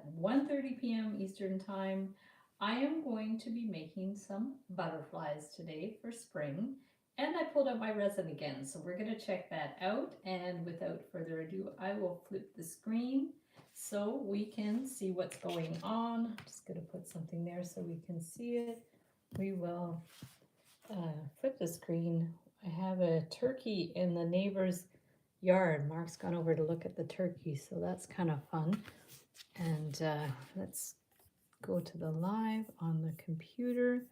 at 1:30 p.m. Eastern Time. I am going to be making some butterflies today for spring. And I pulled out my resin again, so we're going to check that out. And without further ado, I will flip the screen so we can see what's going on. I'm just going to put something there so we can see it. We will flip the screen. I have a turkey in the neighbor's yard. Mark's gone over to look at the turkey, so that's kind of fun. And let's go to the live on the computer.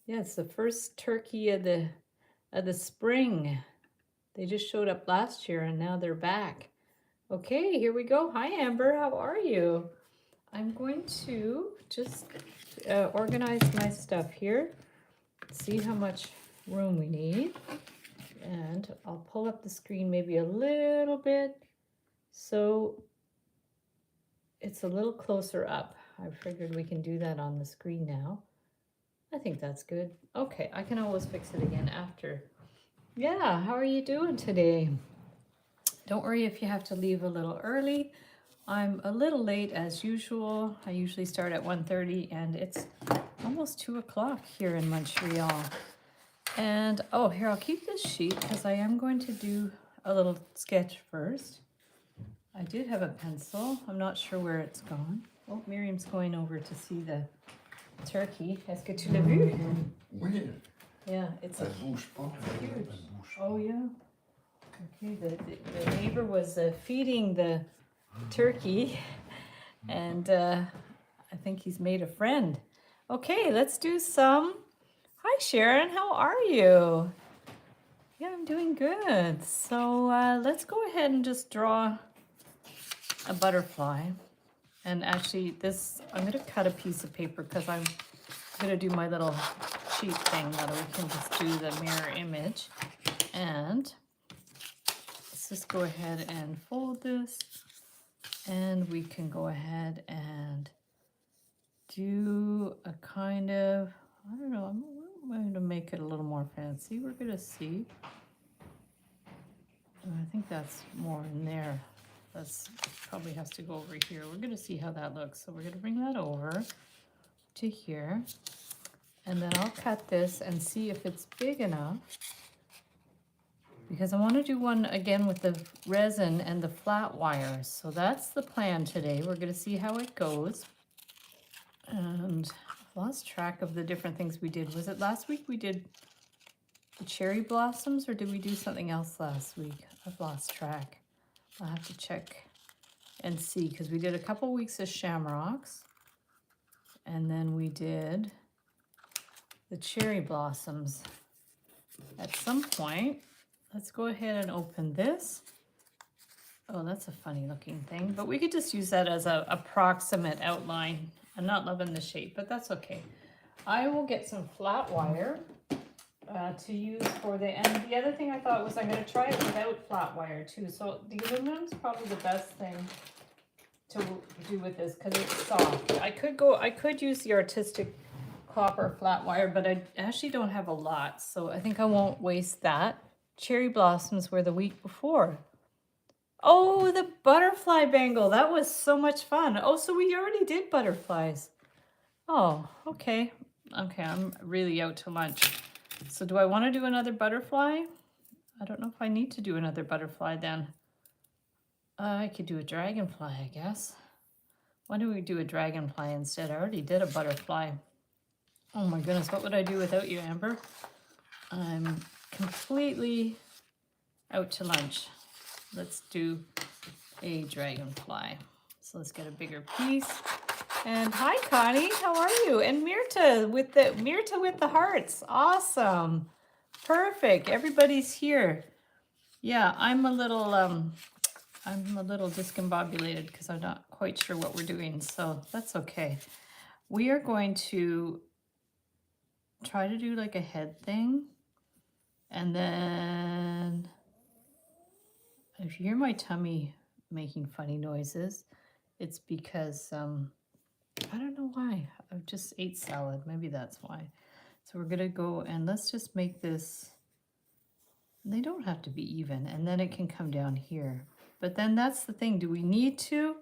Yeah, it's the first turkey of the spring. They just showed up last year and now they're back. Okay, here we go. Hi Amber, how are you? I'm going to just organize my stuff here, see how much room we need, and I'll pull up the screen maybe a little bit so it's a little closer up. I figured we can do that on the screen now. I think that's good. Okay, I can always fix it again after. Yeah, how are you doing today? Don't worry if you have to leave a little early. I'm a little late as usual. I usually start at 1:30 and it's almost 2 o'clock here in Montreal. And oh, here, I'll keep this sheet because I am going to do a little sketch first. I did have a pencil. I'm not sure where it's gone. Oh, Miriam's going over to see the turkey. Est-ce que tu l'as vu? Oui. Yeah, it's Elle bouge pas. huge. Elle bouge pas. Oh yeah. Okay, the neighbor was feeding the turkey, and I think he's made a friend. Okay, let's do some. Hi Sharon, how are you? Yeah, I'm doing good. So let's go ahead and just draw a butterfly. And actually this, I'm gonna cut a piece of paper because I'm gonna do my little sheet thing that we can just do the mirror image. And let's just go ahead and fold this, and we can go ahead and do a kind of, I don't know, I'm going to make it a little more fancy. We're going to see. I think that's more in there. That's probably has to go over here. We're going to see how that looks. So we're going to bring that over to here. And then I'll cut this and see if it's big enough, because I want to do one again with the resin and the flat wires. So that's the plan today. We're going to see how it goes. And I've lost track of the different things we did. Was it last week we did the cherry blossoms, or did we do something else last week? I've lost track. I'll have to check and see, because we did a couple weeks of shamrocks, and then we did the cherry blossoms at some point. Let's go ahead and open this. Oh, that's a funny looking thing, but we could just use that as a approximate outline. I'm not loving the shape, but that's okay. I will get some flat wire to use for the, and the other thing I thought was I'm going to try it without flat wire too. So the aluminum's probably the best thing to do with this because it's soft. I could use the artistic copper flat wire, but I actually don't have a lot, so I think I won't waste that. Cherry blossoms were the week before. Oh, the butterfly bangle. That was so much fun. Oh, so we already did butterflies. Oh, okay. Okay, I'm really out to lunch. So do I want to do another butterfly? I don't know if I need to do another butterfly then. I could do a dragonfly, I guess. Why don't we do a dragonfly instead? I already did a butterfly. Oh my goodness, what would I do without you, Amber? I'm completely out to lunch. Let's do a dragonfly. So let's get a bigger piece. And hi Connie, how are you? And Mirta with the hearts. Awesome. Perfect. Everybody's here. Yeah, I'm a little discombobulated because I'm not quite sure what we're doing, so that's okay. We are going to try to do like a head thing, and then if you hear my tummy making funny noises, it's because I don't know why. I just ate salad. Maybe that's why. So we're gonna go and let's just make this, they don't have to be even, and then it can come down here. But then that's the thing, do we need to?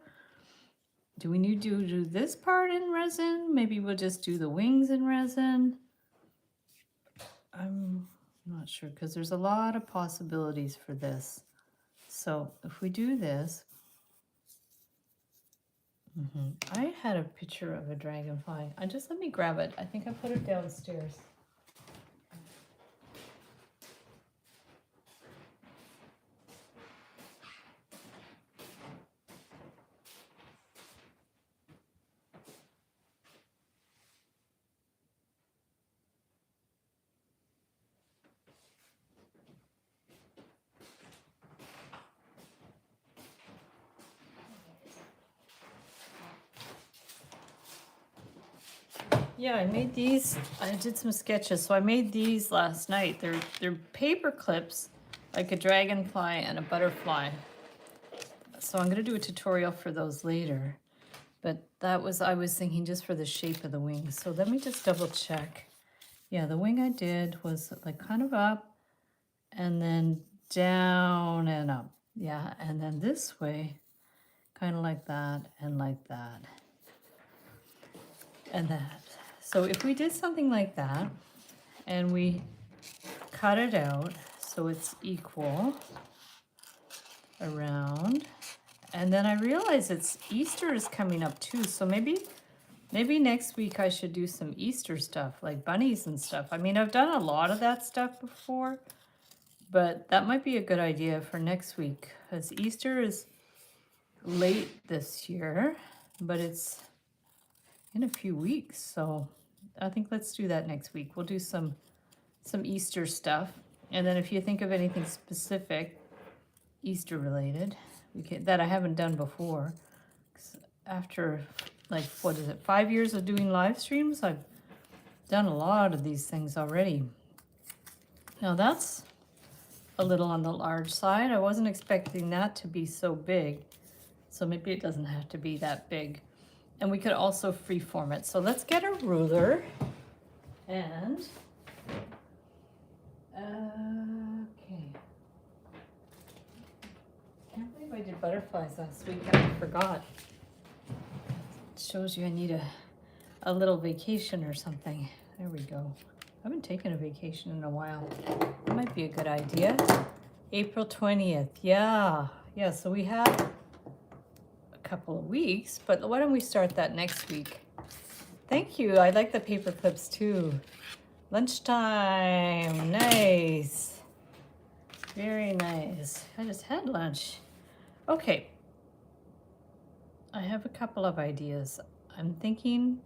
Do we need to do this part in resin? Maybe we'll just do the wings in resin. I'm not sure because there's a lot of possibilities for this. So if we do this, I had a picture of a dragonfly. Let me grab it. I think I put it downstairs. Yeah, I made these. I did some sketches, so I made these last night. They're paper clips, like a dragonfly and a butterfly. So I'm gonna do a tutorial for those later. But I was thinking just for the shape of the wings. So let me just double check. Yeah, the wing I did was like kind of up and then down and up. Yeah, and then this way, kind of like that and like that. And that. So if we did something like that and we cut it out so it's equal around, and then I realize Easter is coming up too, so maybe next week I should do some Easter stuff like bunnies and stuff. I mean, I've done a lot of that stuff before, but that might be a good idea for next week because Easter is late this year, but it's in a few weeks, so I think let's do that next week. We'll do some Easter stuff, and then if you think of anything specific Easter related that I haven't done before, 'cause after like 5 years of doing live streams, I've done a lot of these things already. Now that's a little on the large side. I wasn't expecting that to be so big, so maybe it doesn't have to be that big. And we could also freeform it. So let's get a ruler and okay. Can't believe I did butterflies last week. I forgot. It shows you I need a little vacation or something. There we go. I haven't taken a vacation in a while. That might be a good idea. April 20th. Yeah. So we have couple of weeks, but why don't we start that next week? Thank you. I like the paper clips too. Lunchtime. Nice. Very nice. I just had lunch. Okay. I have a couple of ideas. I'm thinking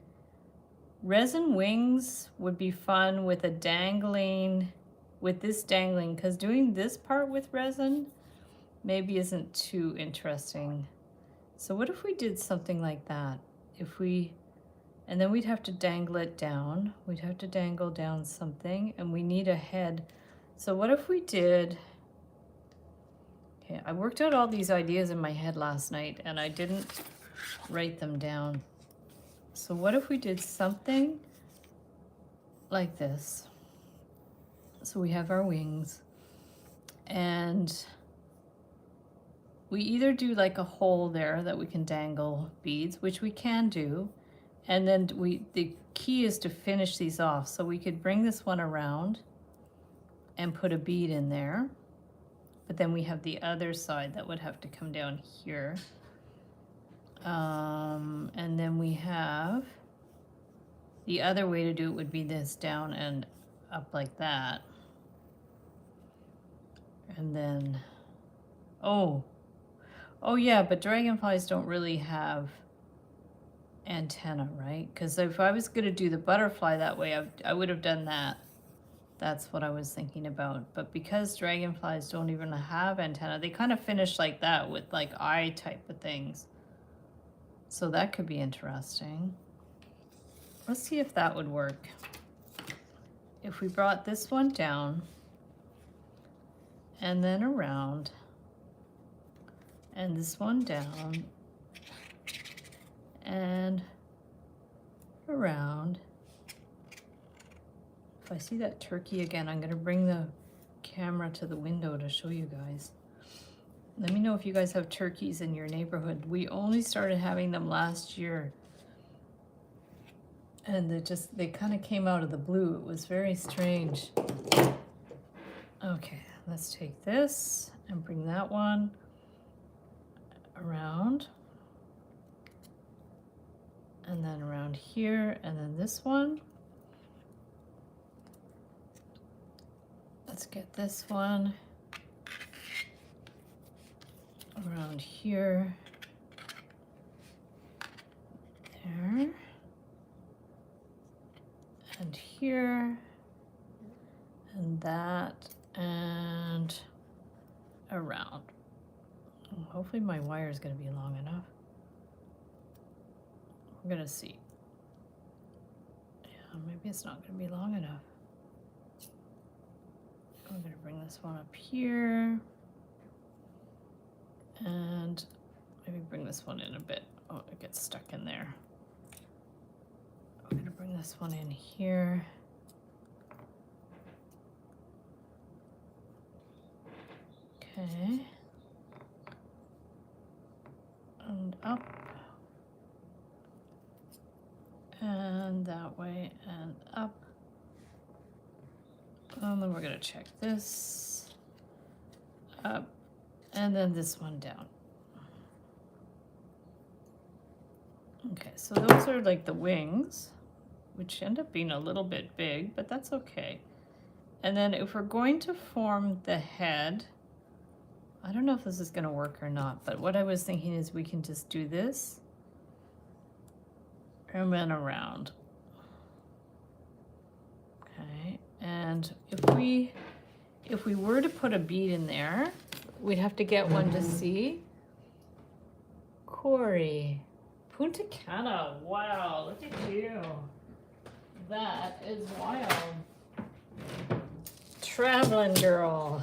resin wings would be fun with this dangling, because doing this part with resin maybe isn't too interesting. So what if we did something like that? And then we'd have to dangle it down. We'd have to dangle down something, and we need a head. So what if we did, okay, I worked out all these ideas in my head last night, and I didn't write them down. So what if we did something like this? So we have our wings, and we either do like a hole there that we can dangle beads, which we can do, and then the key is to finish these off. So we could bring this one around and put a bead in there, but then we have the other side that would have to come down here. And then we have the other way to do it would be this down and up like that. And then, oh yeah, but dragonflies don't really have antenna, right? Because if I was going to do the butterfly that way, I would have done that. That's what I was thinking about. But because dragonflies don't even have antenna, they kind of finish like that with like eye type of things. So that could be interesting. Let's see if that would work. If we brought this one down and then around, and this one down and around. If I see that turkey again, I'm going to bring the camera to the window to show you guys. Let me know if you guys have turkeys in your neighborhood. We only started having them last year. And they kind of came out of the blue. It was very strange. Okay, let's take this and bring that one around. And then around here, and then this one. Let's get this one around here. There. And here, and that, and around. Hopefully my wire is going to be long enough. We're going to see. Yeah, maybe it's not going to be long enough. I'm going to bring this one up here, and maybe bring this one in a bit. Oh, it gets stuck in there. I'm going to bring this one in here. Okay. And up. And that way and up. And then we're going to check this. Up. And then this one down. Okay, so those are like the wings, which end up being a little bit big, but that's okay. And then if we're going to form the head, I don't know if this is going to work or not, but what I was thinking is we can just do this and then around. Okay, and if we were to put a bead in there, we'd have to get one to see. Corey. Punta Cana, wow, look at you. That is wild. Traveling girl.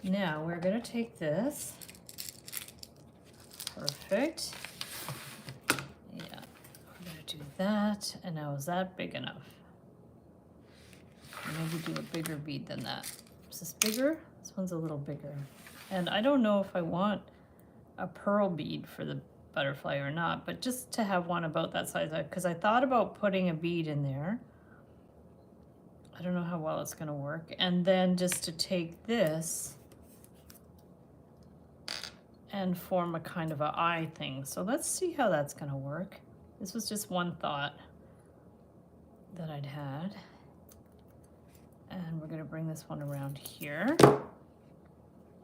Now we're gonna take this. Perfect. Yeah, we're gonna do that. And now is that big enough? Maybe do a bigger bead than that. Is this bigger? This one's a little bigger. And I don't know if I want a pearl bead for the butterfly or not, but just to have one about that size, because I thought about putting a bead in there. I don't know how well it's going to work. And then just to take this and form a kind of an eye thing. So let's see how that's going to work. This was just one thought that I'd had. And we're going to bring this one around here.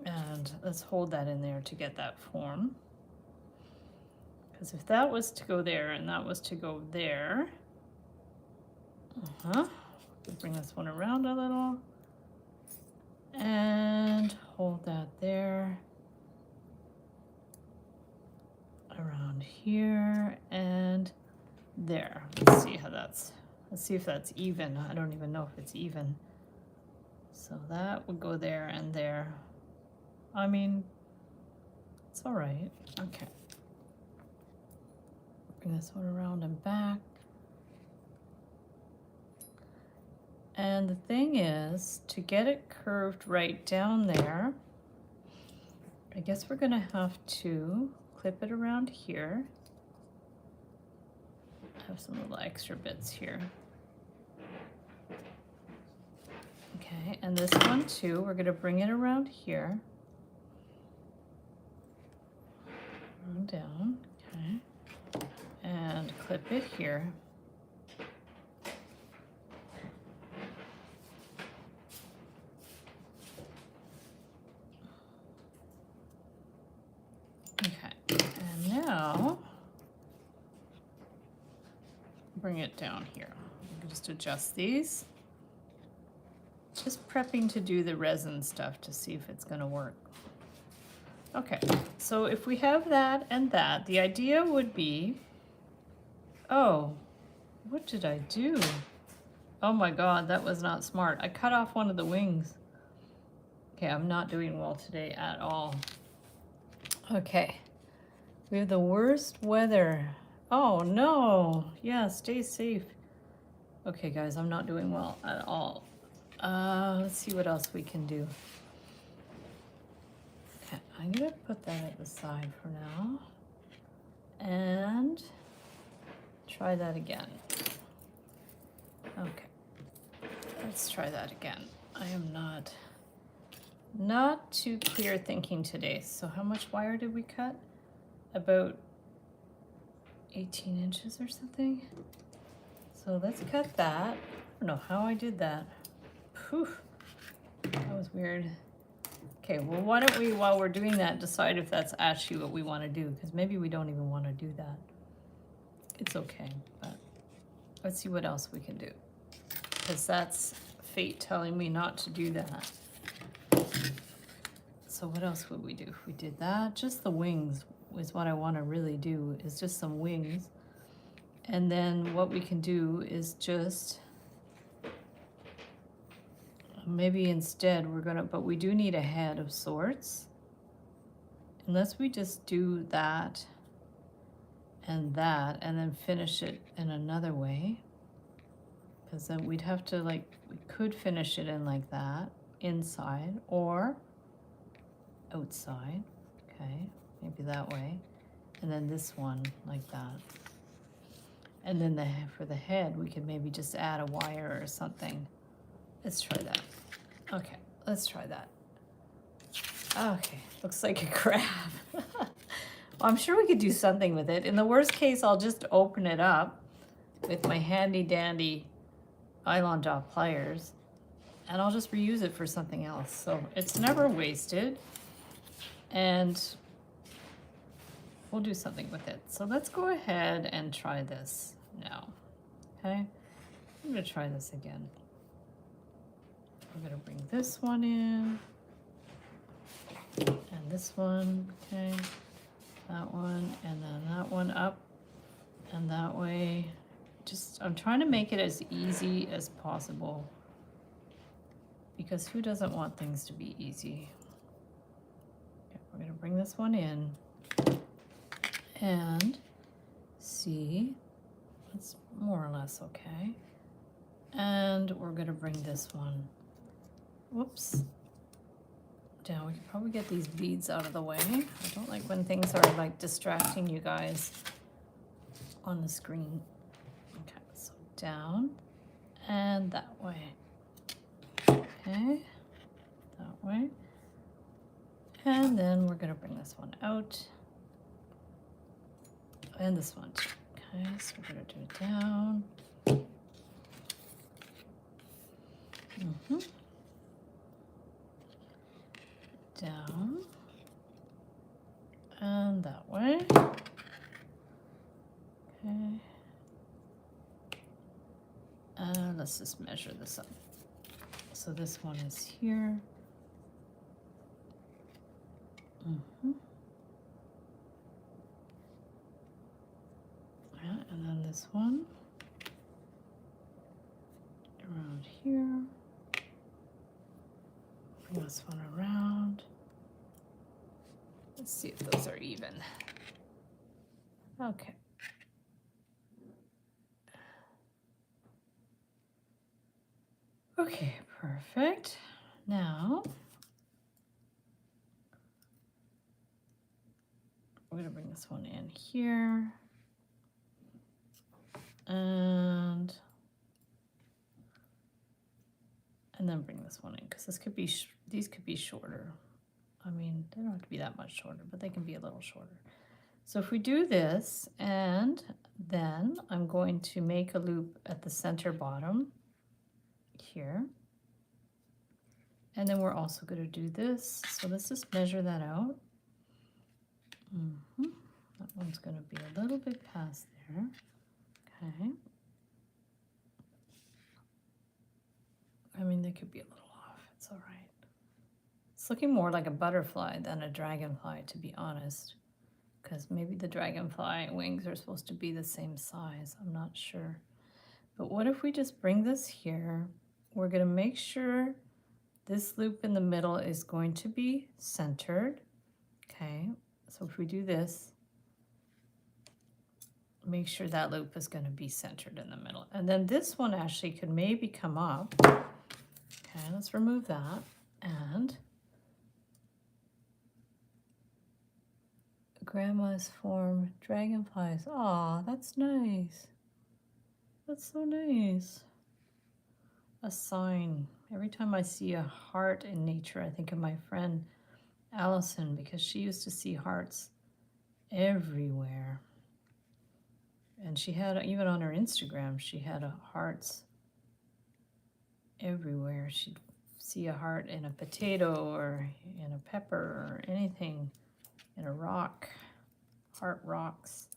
And let's hold that in there to get that form. Because if that was to go there and that was to go there, we'll bring this one around a little and hold that there, around here and there. Let's see how that's, let's see if that's even. I don't even know if it's even. So that would go there and there. I mean, it's all right. Okay. Bring this one around and back. And the thing is, to get it curved right down there, I guess we're gonna have to clip it around here. I have some little extra bits here. Okay, and this one too, we're gonna bring it around here. And down, okay. And clip it here. Okay, and now bring it down here. Just adjust these. Just prepping to do the resin stuff to see if it's going to work. Okay, so if we have that and that, the idea would be, oh, what did I do? Oh my God, that was not smart. I cut off one of the wings. Okay, I'm not doing well today at all. Okay, we have the worst weather. Oh no, yeah, stay safe. Okay guys, I'm not doing well at all. Let's see what else we can do. Okay, I'm gonna put that at the side for now and try that again. Okay, let's try that again. I am not too clear thinking today. So how much wire did we cut? About 18 inches or something. So let's cut that. I don't know how I did that. Phew, that was weird. Okay, well, why don't we, while we're doing that, decide if that's actually what we want to do, because maybe we don't even want to do that. It's okay, but let's see what else we can do, because that's fate telling me not to do that. So what else would we do if we did that? Just the wings is what I want to really do, is just some wings. And then what we can do is just, maybe instead we're gonna, but we do need a head of sorts. Unless we just do that and then finish it in another way. Because then we'd have to, like, we could finish it in like that, inside or outside. Okay, maybe that way. And then this one like that. And then for the head, we could maybe just add a wire or something. Let's try that. Okay, let's try that. Okay, looks like a crab. Well, I'm sure we could do something with it. In the worst case, I'll just open it up with my handy dandy nylon dot pliers, and I'll just reuse it for something else. So it's never wasted, and we'll do something with it. So let's go ahead and try this now. Okay, I'm gonna try this again. We're gonna bring this one in, and this one, okay, that one, and then that one up, and that way. Just, I'm trying to make it as easy as possible, because who doesn't want things to be easy? Okay, we're gonna bring this one in and see, it's more or less okay. And we're gonna bring this one, whoops, down. We can probably get these beads out of the way. I don't like when things are like distracting you guys on the screen. Okay, so down and that way. Okay, that way. And then we're gonna bring this one out. And this one too. Okay, so we're gonna do it down. Down. And that way. Okay. And let's just measure this up. So this one is here. Yeah, and then this one around here. Bring this one around. Let's see if those are even. Okay. Okay, perfect. Now, we're gonna bring this one in here. And then bring this one in, because this could be, these could be shorter. I mean, they don't have to be that much shorter, but they can be a little shorter. So if we do this, and then I'm going to make a loop at the center bottom here. And then we're also going to do this. So let's just measure that out. That one's going to be a little bit past there. Okay. I mean, they could be a little off. It's all right. It's looking more like a butterfly than a dragonfly, to be honest. Because maybe the dragonfly wings are supposed to be the same size. I'm not sure. But what if we just bring this here? We're going to make sure this loop in the middle is going to be centered. Okay, so if we do this, make sure that loop is going to be centered in the middle. And then this one actually could maybe come up. Okay, let's remove that. And grandma's form dragonflies. Aw, that's nice. That's so nice. A sign. Every time I see a heart in nature, I think of my friend Allison, because she used to see hearts everywhere. And she had, even on her Instagram, she had hearts everywhere. She'd see a heart in a potato or in a pepper or anything, in a rock, heart rocks.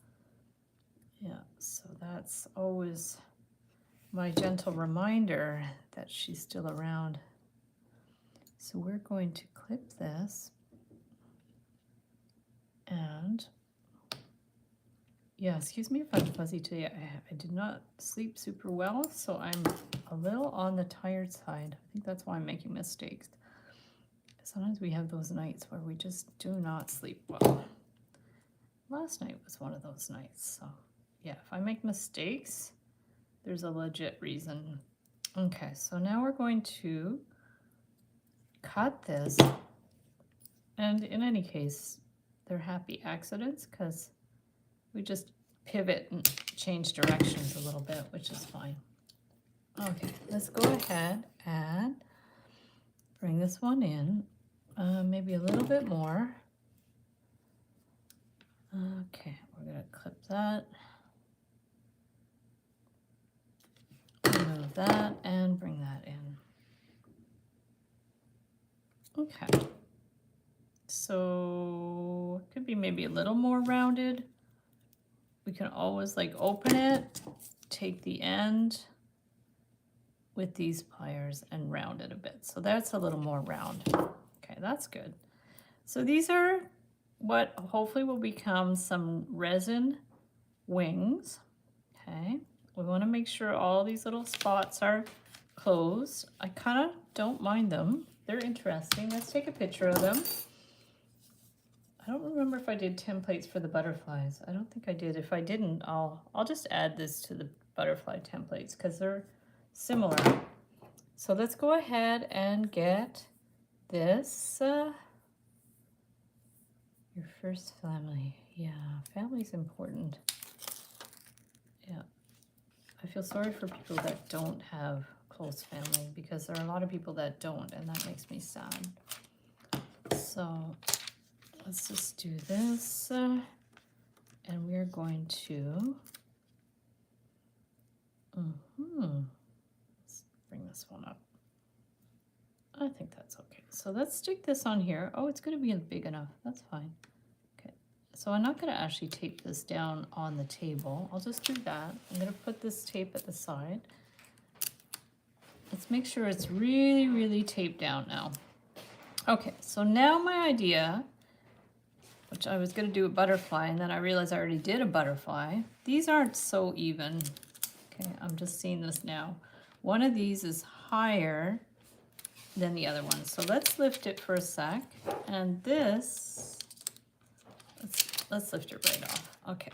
Yeah, so that's always my gentle reminder that she's still around. So we're going to clip this, and yeah, excuse me if I'm fuzzy today. I did not sleep super well, so I'm a little on the tired side. I think that's why I'm making mistakes. Sometimes we have those nights where we just do not sleep well. Last night was one of those nights, so yeah, if I make mistakes, there's a legit reason. Okay, so now we're going to cut this, and in any case, they're happy accidents because we just pivot and change directions a little bit, which is fine. Okay, let's go ahead and bring this one in, maybe a little bit more. Okay, we're gonna clip that, remove that, and bring that in. Okay, so it could be maybe a little more rounded. We can always like open it, take the end with these pliers and round it a bit. So that's a little more round. Okay, that's good. So these are what hopefully will become some resin wings. Okay, we want to make sure all these little spots are closed. I kind of don't mind them. They're interesting. Let's take a picture of them. I don't remember if I did templates for the butterflies. I don't think I did. If I didn't, I'll just add this to the butterfly templates because they're similar. So let's go ahead and get this. Your first family. Yeah, family's important. Yeah. I feel sorry for people that don't have close family because there are a lot of people that don't, and that makes me sad. So let's just do this, and we're going to, let's bring this one up. I think that's okay. So let's stick this on here. Oh, it's going to be big enough. That's fine. Okay. So I'm not going to actually tape this down on the table. I'll just do that. I'm going to put this tape at the side. Let's make sure it's really, really taped down now. Okay, so now my idea, which I was going to do a butterfly, and then I realized I already did a butterfly. These aren't so even. Okay, I'm just seeing this now. One of these is higher than the other one. So let's lift it for a sec. And this, let's lift it right off. Okay.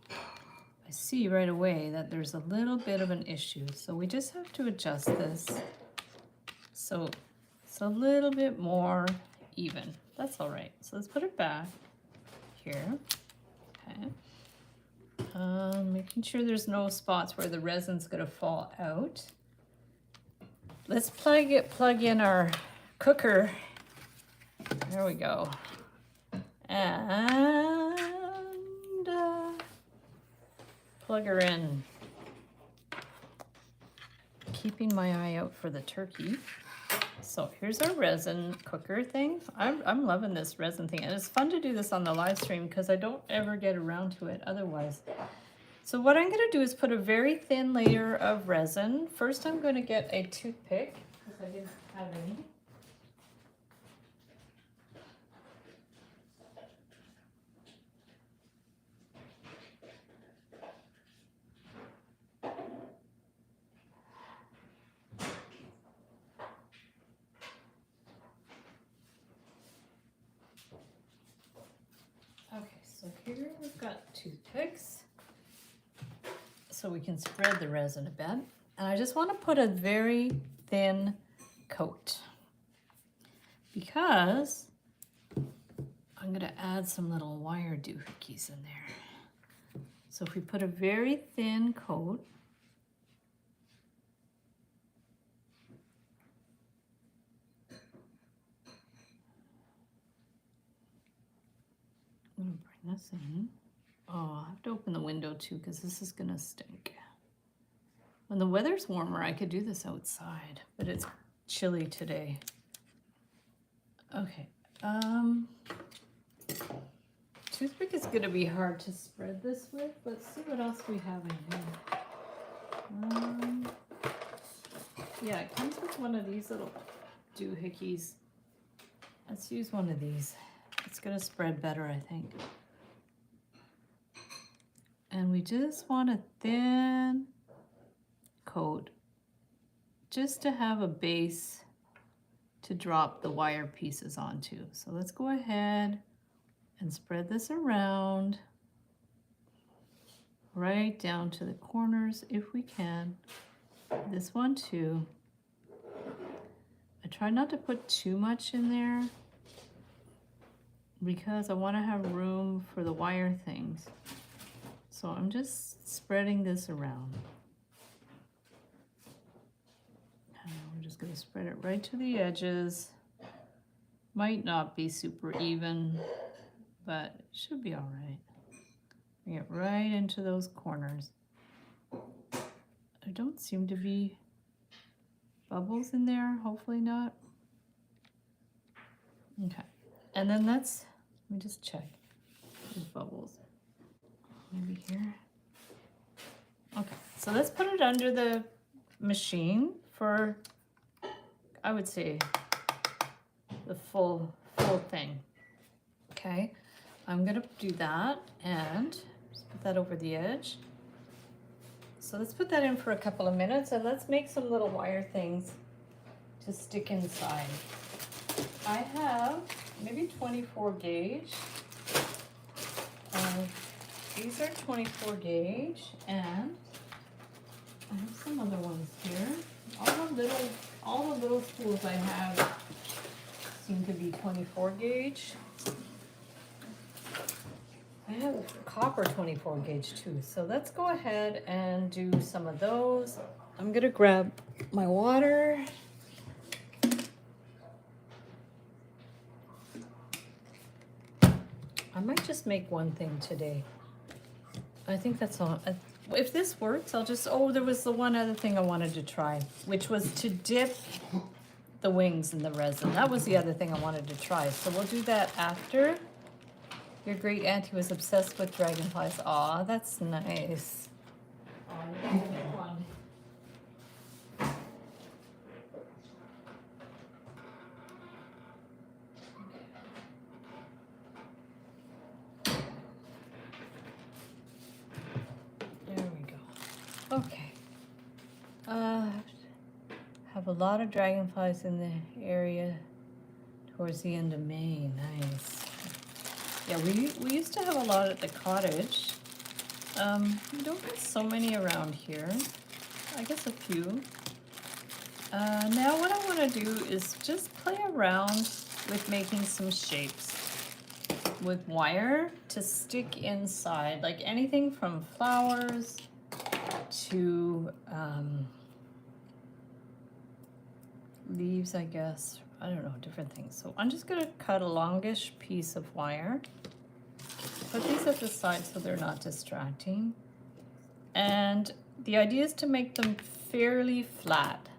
I see right away that there's a little bit of an issue. So we just have to adjust this so it's a little bit more even. That's all right. So let's put it back here. Okay. Making sure there's no spots where the resin's gonna fall out. Let's plug in our cooker. There we go. And plug her in. Keeping my eye out for the turkey. So here's our resin cooker thing. I'm loving this resin thing, and it's fun to do this on the live stream because I don't ever get around to it otherwise. So what I'm going to do is put a very thin layer of resin. First I'm going to get a toothpick because I didn't have any. Okay, so here we've got toothpicks. So we can spread the resin a bit. And I just want to put a very thin coat because I'm gonna add some little wire doohickeys in there. So if we put a very thin coat, I'm gonna bring this in. Oh, I have to open the window too because this is gonna stink. When the weather's warmer, I could do this outside, but it's chilly today. Okay, toothpick is gonna be hard to spread this with. Let's see what else we have in here. Yeah, it comes with one of these little doohickeys. Let's use one of these. It's gonna spread better, I think. And we just want a thin coat just to have a base to drop the wire pieces onto. So let's go ahead and spread this around right down to the corners if we can. This one too. I try not to put too much in there because I want to have room for the wire things. So I'm just spreading this around. And we're just going to spread it right to the edges. Might not be super even, but it should be all right. Bring it right into those corners. There don't seem to be bubbles in there, hopefully not. Okay, and then let me just check these bubbles. Maybe here. Okay, so let's put it under the machine for, I would say, the full thing. Okay, I'm gonna do that and just put that over the edge. So let's put that in for a couple of minutes and let's make some little wire things to stick inside. I have maybe 24 gauge. These are 24 gauge and I have some other ones here. All the little spools I have seem to be 24 gauge. I have a copper 24 gauge too. So let's go ahead and do some of those. I'm gonna grab my water. I might just make one thing today. I think that's all. If this works, I'll just, oh, there was the one other thing I wanted to try, which was to dip the wings in the resin. That was the other thing I wanted to try. So we'll do that after. Your great auntie was obsessed with dragonflies. Aw, that's nice. Aw, that's a good one. There we go. Okay. Have a lot of dragonflies in the area towards the end of May. Nice. Yeah, we used to have a lot at the cottage. We don't get so many around here. I guess a few. Now what I want to do is just play around with making some shapes with wire to stick inside, like anything from flowers to leaves, I guess. I don't know, different things. So I'm just gonna cut a longish piece of wire. Put these at the side so they're not distracting. And the idea is to make them fairly flat.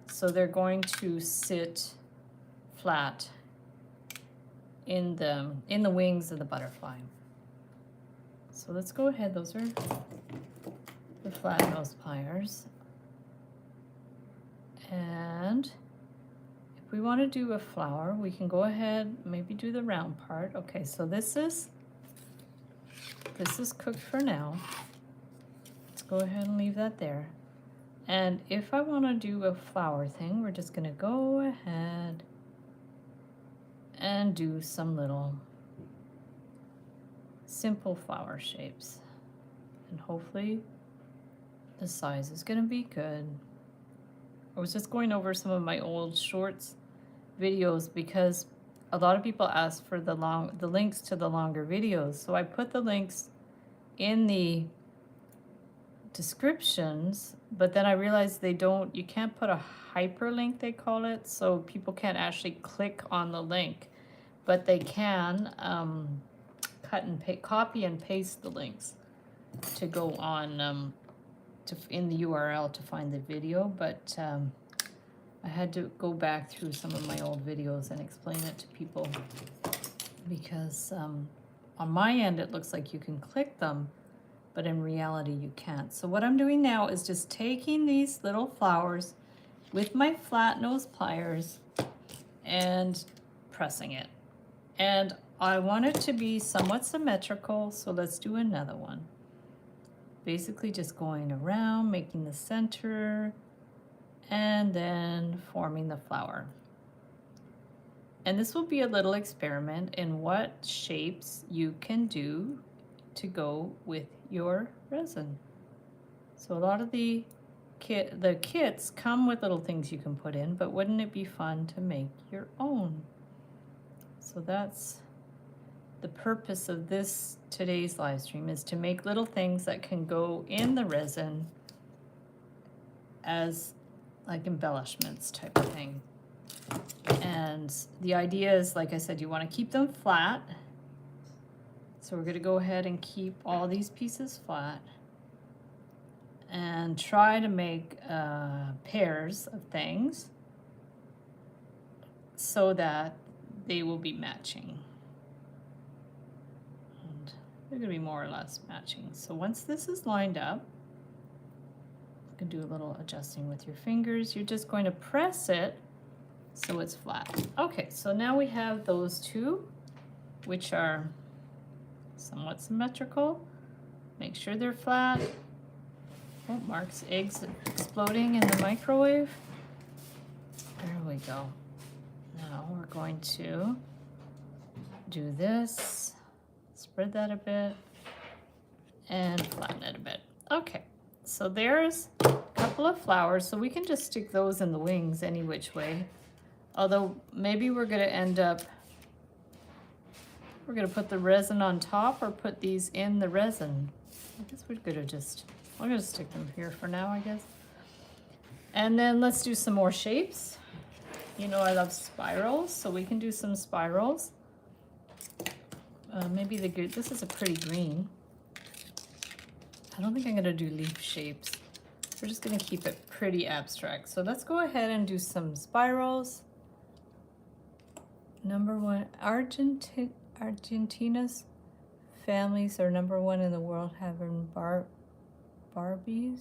So they're going to sit flat in the wings of the butterfly. So let's go ahead, those are the flat nose pliers. And if we want to do a flower, we can go ahead, maybe do the round part. Okay, so this is cooked for now. Let's go ahead and leave that there. And if I want to do a flower thing, we're just going to go ahead and do some little simple flower shapes. And hopefully the size is going to be good. I was just going over some of my old shorts videos because a lot of people ask for the links to the longer videos. So I put the links in the descriptions, but then I realized you can't put a hyperlink, they call it, so people can't actually click on the link, but they can copy and paste the links to go on in the URL to find the video, but I had to go back through some of my old videos and explain it to people because on my end it looks like you can click them, but in reality you can't. So what I'm doing now is just taking these little flowers with my flat nose pliers and pressing it. And I want it to be somewhat symmetrical, so let's do another one. Basically just going around, making the center, and then forming the flower. And this will be a little experiment in what shapes you can do to go with your resin. So a lot of the kits come with little things you can put in, but wouldn't it be fun to make your own? So that's the purpose of today's live stream, is to make little things that can go in the resin as like embellishments type of thing. And the idea is, like I said, you want to keep them flat. So we're going to go ahead and keep all these pieces flat and try to make pairs of things so that they will be matching. And they're going to be more or less matching. So once this is lined up, you can do a little adjusting with your fingers. You're just going to press it so it's flat. Okay, so now we have those two, which are somewhat symmetrical. Make sure they're flat. Oh, Mark's eggs exploding in the microwave. There we go. Now we're going to do this, spread that a bit, and flatten it a bit. Okay, so there's a couple of flowers, so we can just stick those in the wings any which way. Although maybe we're going to end up, we're going to put the resin on top or put these in the resin. I guess we're going to just, I'm going to stick them here for now, I guess. And then let's do some more shapes. You know I love spirals, so we can do some spirals. Maybe this is a pretty green. I don't think I'm going to do leaf shapes. We're just going to keep it pretty abstract. So let's go ahead and do some spirals. Number one, Argentina's families are number one in the world having Barbies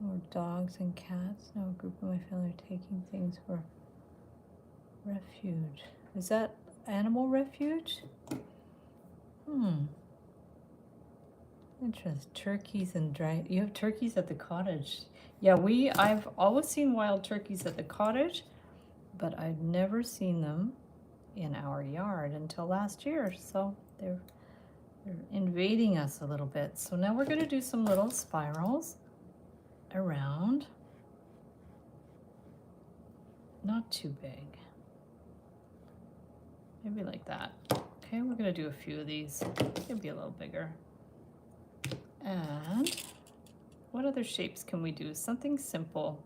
or dogs and cats. Now a group of my family are taking things for refuge. Is that animal refuge? Interesting. Turkeys and you have turkeys at the cottage. Yeah, I've always seen wild turkeys at the cottage, but I've never seen them in our yard until last year. So they're invading us a little bit. So now we're going to do some little spirals around. Not too big. Maybe like that. Okay, we're going to do a few of these. Maybe a little bigger. And what other shapes can we do? Something simple.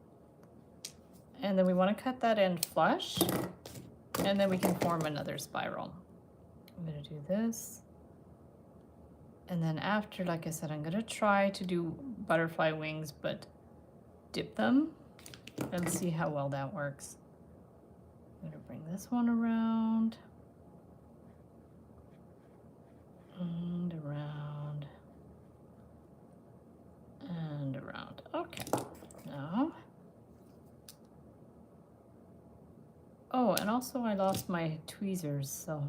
And then we want to cut that end flush, and then we can form another spiral. I'm going to do this. And then after, like I said, I'm going to try to do butterfly wings, but dip them and see how well that works. I'm going to bring this one around. And around. And around. Okay. Now. Oh, and also I lost my tweezers, so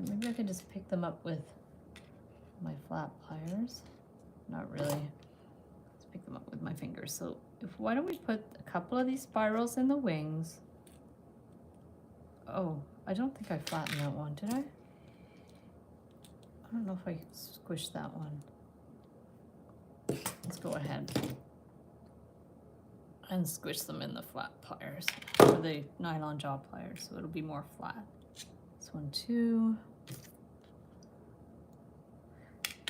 maybe I can just pick them up with my flat pliers. Not really. Let's pick them up with my fingers. So why don't we put a couple of these spirals in the wings? Oh, I don't think I flattened that one, did I? I don't know if I squished that one. Let's go ahead. and squish them in the flat pliers, or the nylon jaw pliers, so it'll be more flat. This one too.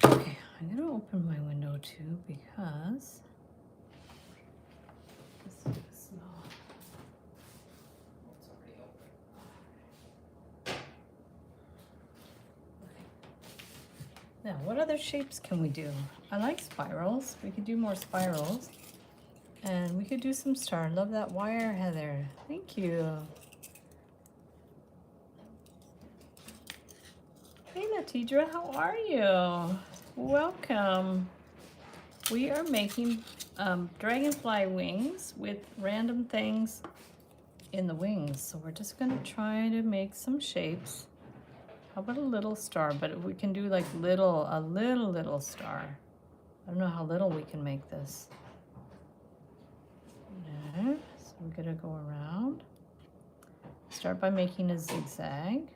Okay, I'm gonna open my window too because this is small. It's already open. Okay. Now, what other shapes can we do? I like spirals. We could do more spirals. And we could do some star. I love that wire, Heather. Thank you. Hey, Natidra, how are you? Welcome. We are making dragonfly wings with random things in the wings. So we're just gonna try to make some shapes. How about a little star? But we can do like a little star. I don't know how little we can make this. There. So we're gonna go around. Start by making a zigzag.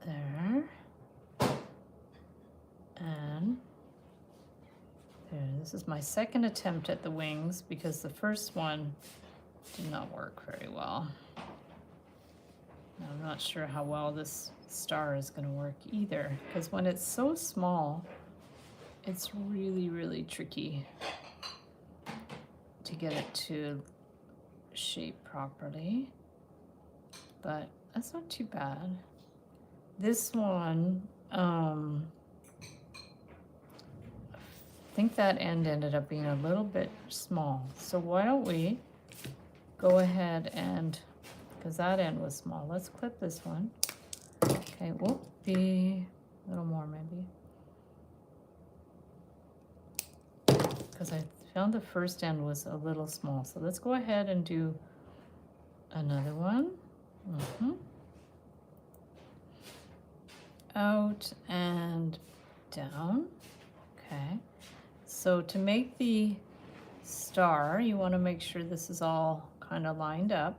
There. And there. This is my second attempt at the wings because the first one did not work very well. I'm not sure how well this star is going to work either, because when it's so small, it's really, really tricky to get it to shape properly. But that's not too bad. This one, I think that end ended up being a little bit small. So why don't we go ahead and, because that end was small, let's clip this one. Okay, whoop, be a little more maybe. Because I found the first end was a little small. So let's go ahead and do another one. Out and down. Okay. So to make the star, you want to make sure this is all kind of lined up.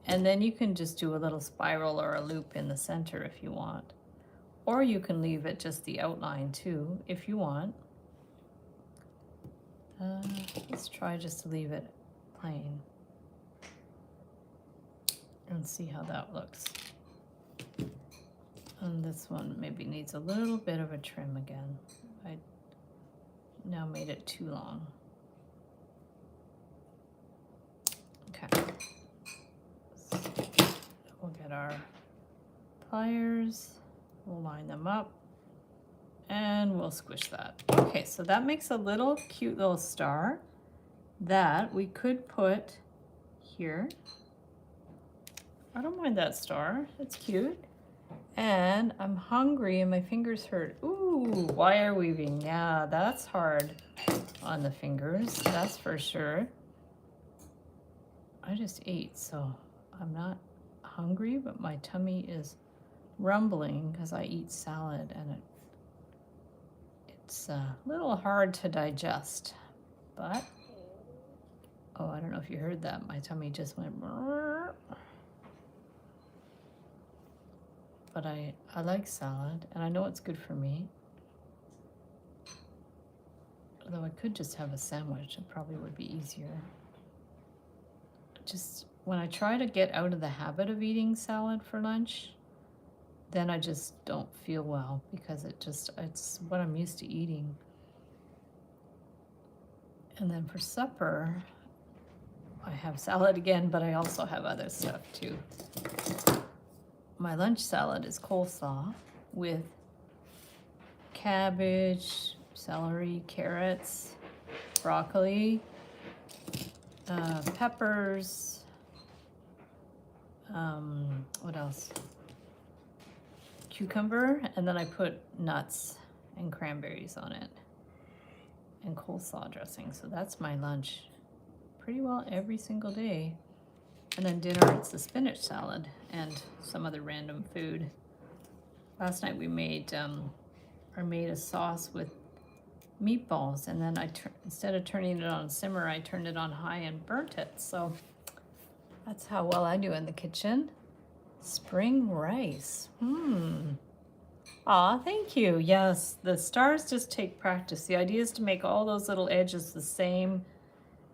And then you can just do a little spiral or a loop in the center if you want. Or you can leave it just the outline too, if you want. Let's try just to leave it plain. And see how that looks. And this one maybe needs a little bit of a trim again. I now made it too long. Okay. So we'll get our pliers, we'll line them up, and we'll squish that. Okay, so that makes a little cute little star that we could put here. I don't mind that star, it's cute. And I'm hungry and my fingers hurt. Ooh, wire weaving. Yeah, that's hard on the fingers, that's for sure. I just ate, so I'm not hungry, but my tummy is rumbling because I eat salad and it's a little hard to digest. But, oh, I don't know if you heard that. My tummy just went brrr. But I like salad, and I know it's good for me. Although I could just have a sandwich, it probably would be easier. Just when I try to get out of the habit of eating salad for lunch, then I just don't feel well because it's what I'm used to eating. And then for supper, I have salad again, but I also have other stuff too. My lunch salad is coleslaw with cabbage, celery, carrots, broccoli, peppers, what else? Cucumber, and then I put nuts and cranberries on it, and coleslaw dressing. So that's my lunch pretty well every single day. And then dinner, it's the spinach salad and some other random food. Last night we made, I made a sauce with meatballs, and then instead of turning it on simmer, I turned it on high and burnt it. So that's how well I do in the kitchen. Spring rice. Oh, Aw, thank you. Yes, the stars just take practice. The idea is to make all those little edges the same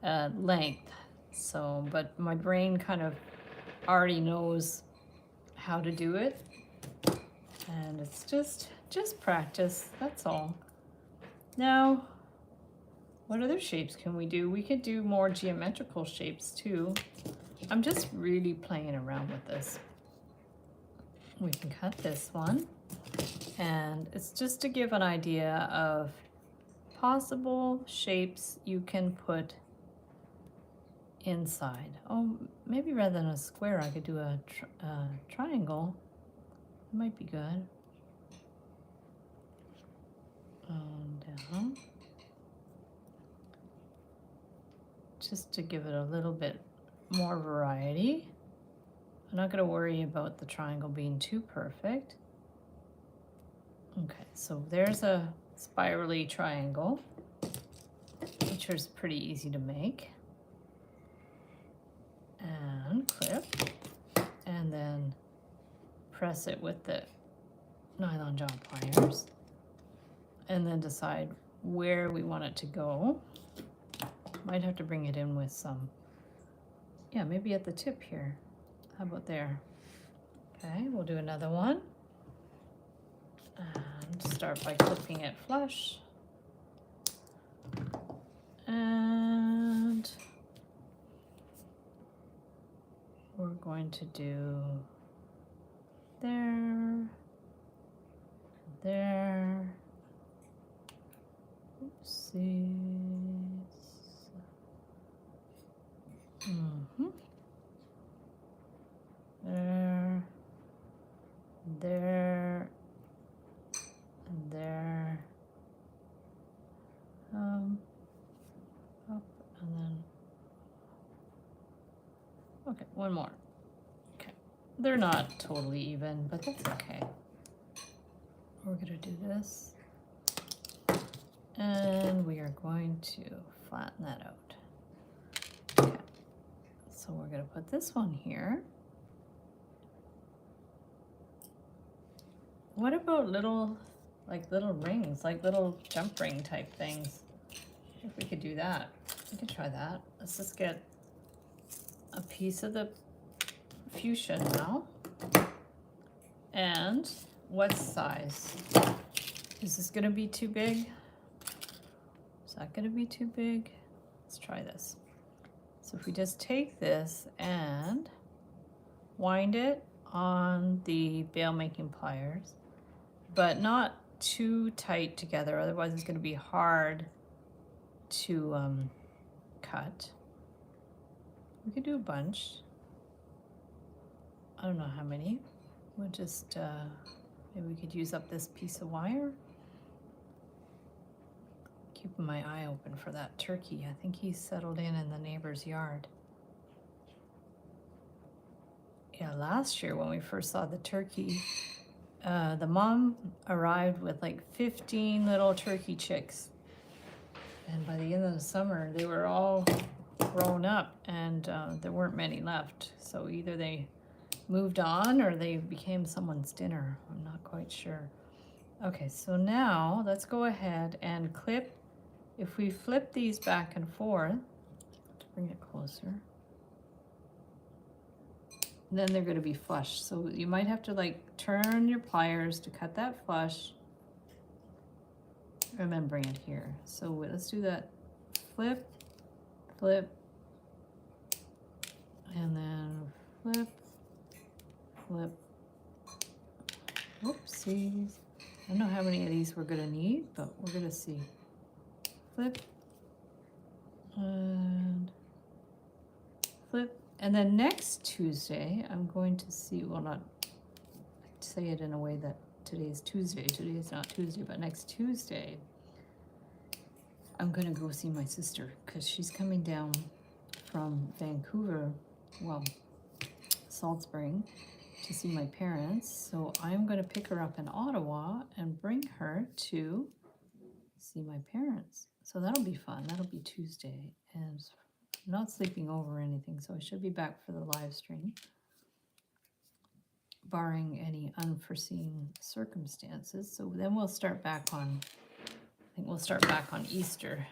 length. So, but my brain kind of already knows how to do it. And it's just practice, that's all. Now, what other shapes can we do? We could do more geometrical shapes too. I'm just really playing around with this. We can cut this one. And it's just to give an idea of possible shapes you can put inside. Oh, maybe rather than a square, I could do a triangle. It might be good. Down. Just to give it a little bit more variety. I'm not going to worry about the triangle being too perfect. Okay, so there's a spirally triangle, which is pretty easy to make. And clip, and then press it with the nylon jaw pliers, and then decide where we want it to go. Might have to bring it in with some, yeah, maybe at the tip here. How about there? Okay, we'll do another one. And start by clipping it flush. And we're going to do there, there. Oopsies. There, there, and there. Up and then. Okay, one more. Okay, they're not totally even, but that's okay. We're gonna do this, and we are going to flatten that out. Okay, so we're gonna put this one here. What about little rings, like little jump ring type things? If we could do that, we could try that. Let's just get a piece of the fuchsia now. And what size? Is this gonna be too big? Is that gonna be too big? Let's try this. So if we just take this and wind it on the bail making pliers, but not too tight together, otherwise it's going to be hard to cut. We could do a bunch. I don't know how many. We'll just, maybe we could use up this piece of wire. Keeping my eye open for that turkey. I think he's settled in the neighbor's yard. Yeah, last year when we first saw the turkey, the mom arrived with like 15 little turkey chicks. And by the end of the summer, they were all grown up and there weren't many left. So either they moved on or they became someone's dinner. I'm not quite sure. Okay, so now let's go ahead and clip. If we flip these back and forth, let's bring it closer. Then they're going to be flush. So you might have to like turn your pliers to cut that flush and then bring it here. So let's do that. Flip, flip, and then flip, flip. Oopsies. I don't know how many of these we're going to need, but we're going to see. Flip, and flip. And then next Tuesday, I'm going to see, well, not say it in a way that today is Tuesday. Today is not Tuesday, but next Tuesday, I'm going to go see my sister because she's coming down from Vancouver, well, Salt Spring, to see my parents. So I'm going to pick her up in Ottawa and bring her to see my parents. So that'll be fun. That'll be Tuesday. And I'm not sleeping over or anything, so I should be back for the live stream. barring any unforeseen circumstances. So then we'll start back on, I think we'll start back on Easter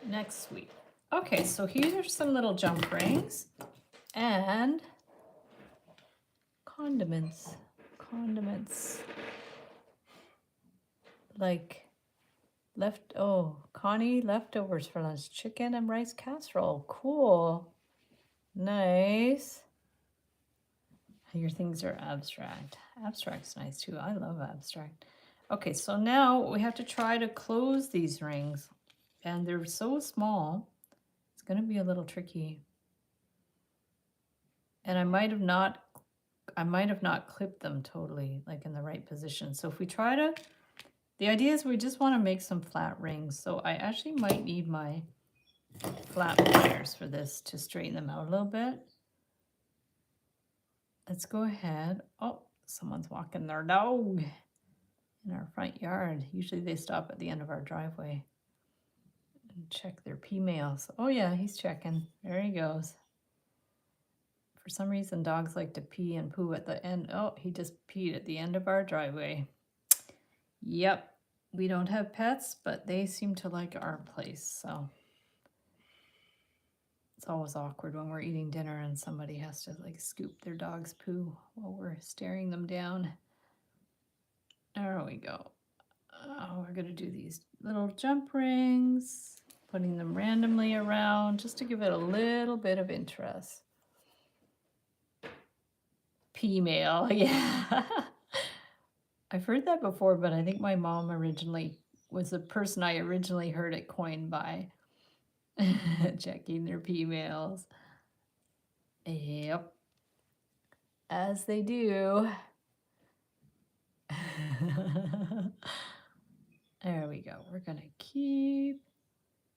next week. Okay, so here are some little jump rings and condiments. Like Connie, leftovers for lunch, chicken and rice casserole. Cool. Nice. Your things are abstract. Abstract's nice too. I love abstract. Okay, so now we have to try to close these rings. And they're so small, it's going to be a little tricky. And I might have not clipped them totally, like in the right position. So if we try to, the idea is we just want to make some flat rings. So I actually might need my flat pliers for this to straighten them out a little bit. Let's go ahead. Oh, someone's walking their dog in our front yard. Usually they stop at the end of our driveway and check their pee mails. Oh yeah, he's checking. There he goes. For some reason, dogs like to pee and poo at the end. Oh, he just peed at the end of our driveway. Yep, we don't have pets, but they seem to like our place, so it's always awkward when we're eating dinner and somebody has to like scoop their dog's poo while we're staring them down. There we go. Oh, we're gonna do these little jump rings, putting them randomly around just to give it a little bit of interest. P-mail, yeah. I've heard that before, but I think my mom originally was the person I originally heard it coined by. Checking their P-mails. Yep. As they do. There we go. We're going to keep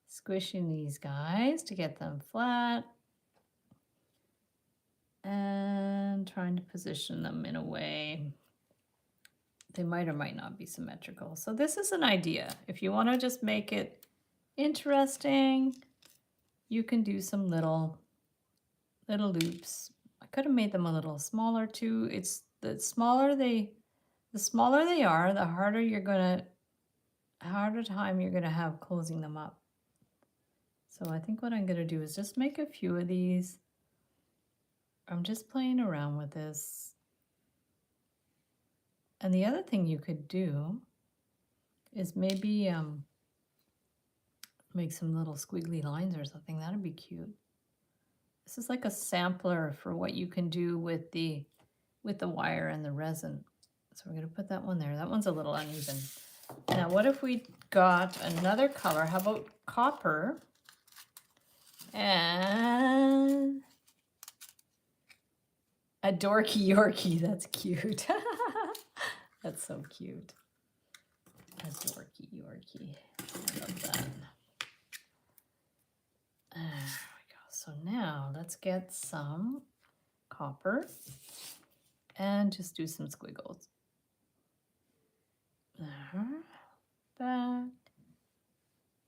squishing these guys to get them flat. And trying to position them in a way they might or might not be symmetrical. So this is an idea. If you want to just make it interesting, you can do some little loops. I could have made them a little smaller too. It's the smaller they are, the harder time you're gonna have closing them up. So I think what I'm gonna do is just make a few of these. I'm just playing around with this. And the other thing you could do is maybe make some little squiggly lines or something. That'd be cute. This is like a sampler for what you can do with the wire and the resin. So we're going to put that one there. That one's a little uneven. Now, what if we got another color? How about copper? And a dorky Yorkie. That's cute. That's so cute. A dorky Yorkie. I love that. There we go. So now let's get some copper and just do some squiggles. There, that,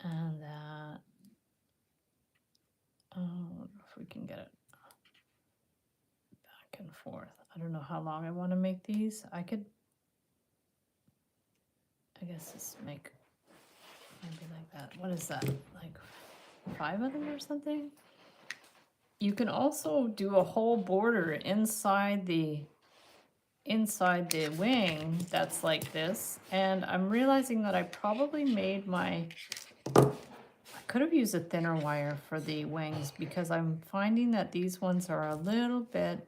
and that. Oh, I wonder if we can get it back and forth. I don't know how long I want to make these. I guess just make maybe like that. What is that? Like 5 of them or something? You can also do a whole border inside the wing that's like this. And I'm realizing that I probably made I could have used a thinner wire for the wings because I'm finding that these ones are a little bit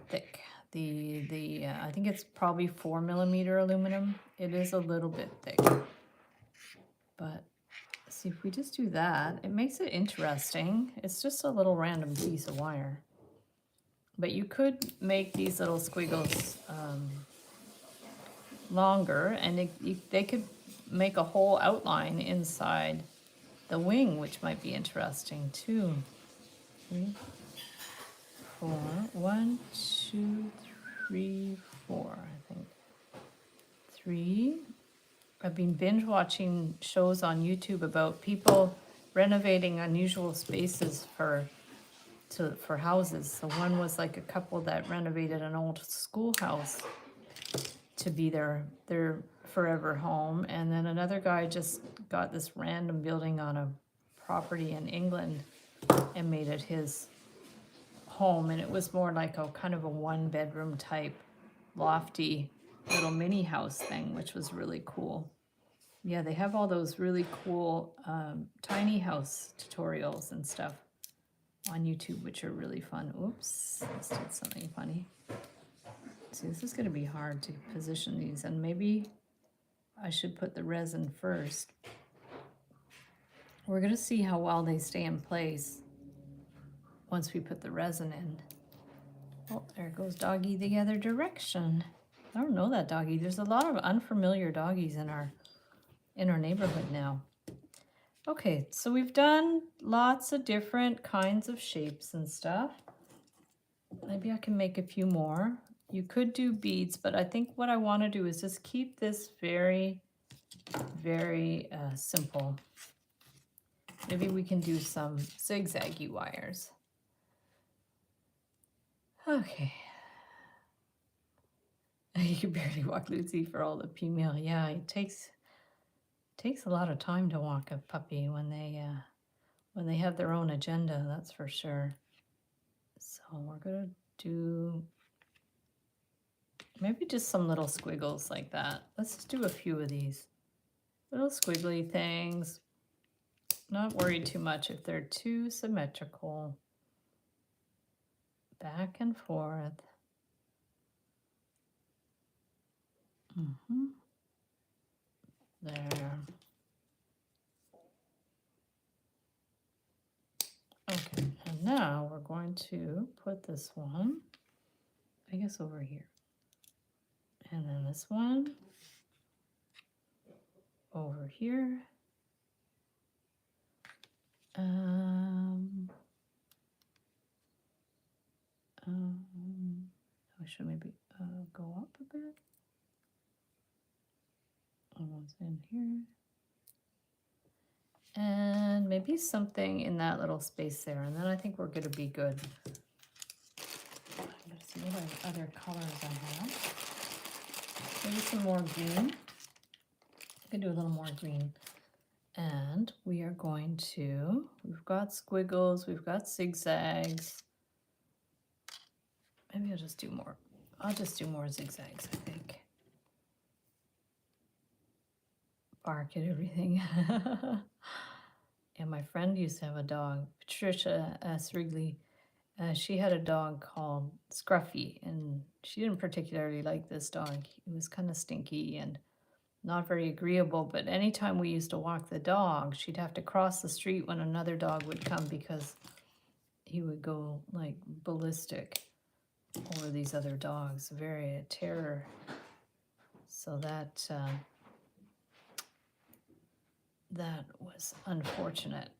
thick. I think it's probably 4mm aluminum. It is a little bit thick. But see, if we just do that, it makes it interesting. It's just a little random piece of wire. But you could make these little squiggles longer, and they could make a whole outline inside the wing, which might be interesting too. 3, 4, 1, 2, 3, 4, I think. 3. I've been binge watching shows on YouTube about people renovating unusual spaces for for houses. So one was like a couple that renovated an old schoolhouse to be their forever home, and then another guy just got this random building on a property in England and made it his home, and it was more like a kind of a 1-bedroom type lofty little mini house thing, which was really cool. Yeah, they have all those really cool tiny house tutorials and stuff on YouTube, which are really fun. Oops, I just did something funny. See, this is going to be hard to position these, and maybe I should put the resin first. We're going to see how well they stay in place once we put the resin in. Oh, there goes doggy the other direction. I don't know that doggy. There's a lot of unfamiliar doggies in our neighborhood now. Okay, so we've done lots of different kinds of shapes and stuff. Maybe I can make a few more. You could do beads, but I think what I want to do is just keep this very, very simple. Maybe we can do some zigzaggy wires. Okay. You can barely walk Lucy for all the female. Yeah, it takes a lot of time to walk a puppy when they have their own agenda, that's for sure. So we're gonna do maybe just some little squiggles like that. Let's just do a few of these little squiggly things. Not worried too much if they're too symmetrical. Back and forth. There. Okay, and now we're going to put this one, I guess, over here. And then this one over here. I should maybe go up a bit. Almost in here. And maybe something in that little space there. And then I think we're going to be good. I'm going to see what other colors I have. Maybe some more green. I can do a little more green. And we are going to, we've got squiggles, we've got zigzags. Maybe I'll just do more zigzags, I think. Bark at everything. And my friend used to have a dog, Patricia Srigley. She had a dog called Scruffy, and she didn't particularly like this dog. He was kind of stinky and not very agreeable, but anytime we used to walk the dog, she'd have to cross the street when another dog would come because he would go like ballistic over these other dogs, very a terror. So that was unfortunate.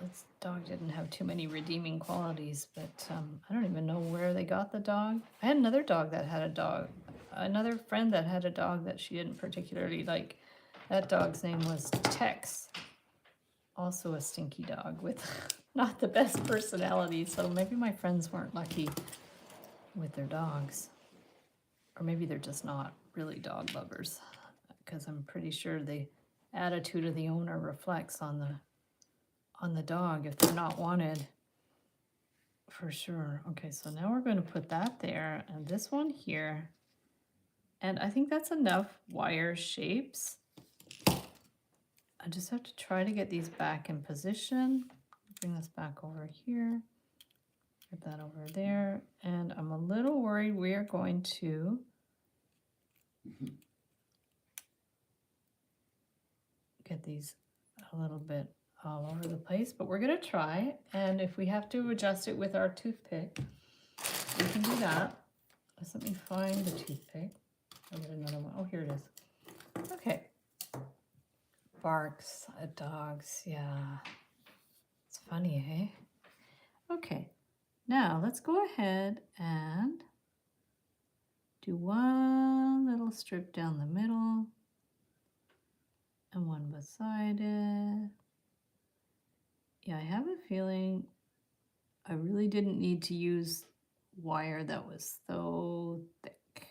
This dog didn't have too many redeeming qualities, but I don't even know where they got the dog. I had another dog that had a dog, another friend that had a dog that she didn't particularly like. That dog's name was Tex, also a stinky dog with not the best personality, so maybe my friends weren't lucky with their dogs. Or maybe they're just not really dog lovers, because I'm pretty sure the attitude of the owner reflects on the dog if they're not wanted, for sure. Okay, so now we're going to put that there and this one here. And I think that's enough wire shapes. I just have to try to get these back in position. Bring this back over here. Get that over there. And I'm a little worried we are going to get these a little bit all over the place, but we're going to try. And if we have to adjust it with our toothpick, we can do that. Just let me find the toothpick. I'll get another one. Oh, here it is. Okay. Barks at dogs. Yeah. It's funny, eh? Okay. Now let's go ahead and do one little strip down the middle and one beside it. Yeah, I have a feeling I really didn't need to use wire that was so thick.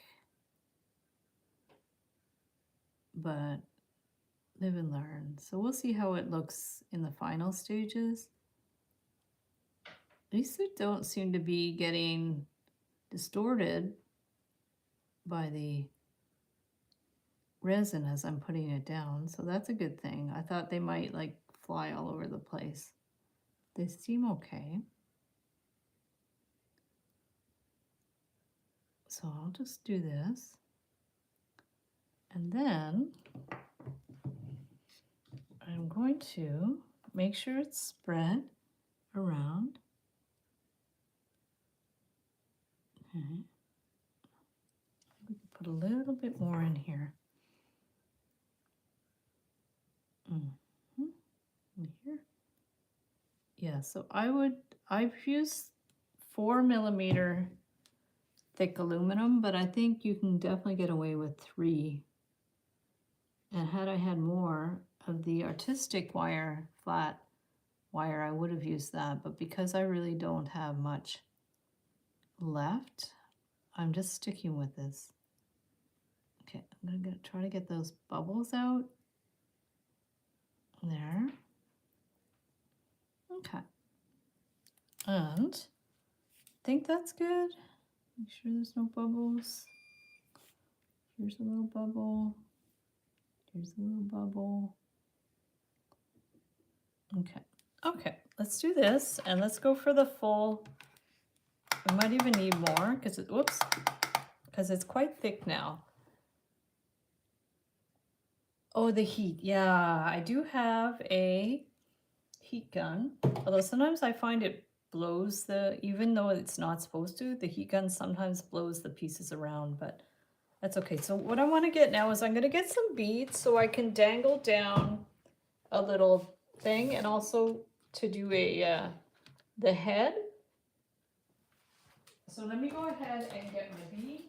But live and learn. So we'll see how it looks in the final stages. These don't seem to be getting distorted by the resin as I'm putting it down, so that's a good thing. I thought they might like fly all over the place. They seem okay. So I'll just do this. And then I'm going to make sure it's spread around. Okay. We can put a little bit more in here. In here. Yeah, so I've used 4mm thick aluminum, but I think you can definitely get away with 3. And had I had more of the artistic wire, flat wire, I would have used that. But because I really don't have much left, I'm just sticking with this. Okay, I'm gonna try to get those bubbles out. There. Okay. And I think that's good. Make sure there's no bubbles. Here's a little bubble. Here's a little bubble. Okay. Okay, let's do this and let's go for the full. We might even need more because it, whoops, because it's quite thick now. Oh, the heat. Yeah, I do have a heat gun. Although sometimes I find it blows even though it's not supposed to, the heat gun sometimes blows the pieces around, but that's okay. So what I want to get now is I'm going to get some beads so I can dangle down a little thing, and also to do the head. So let me go ahead and get my beads.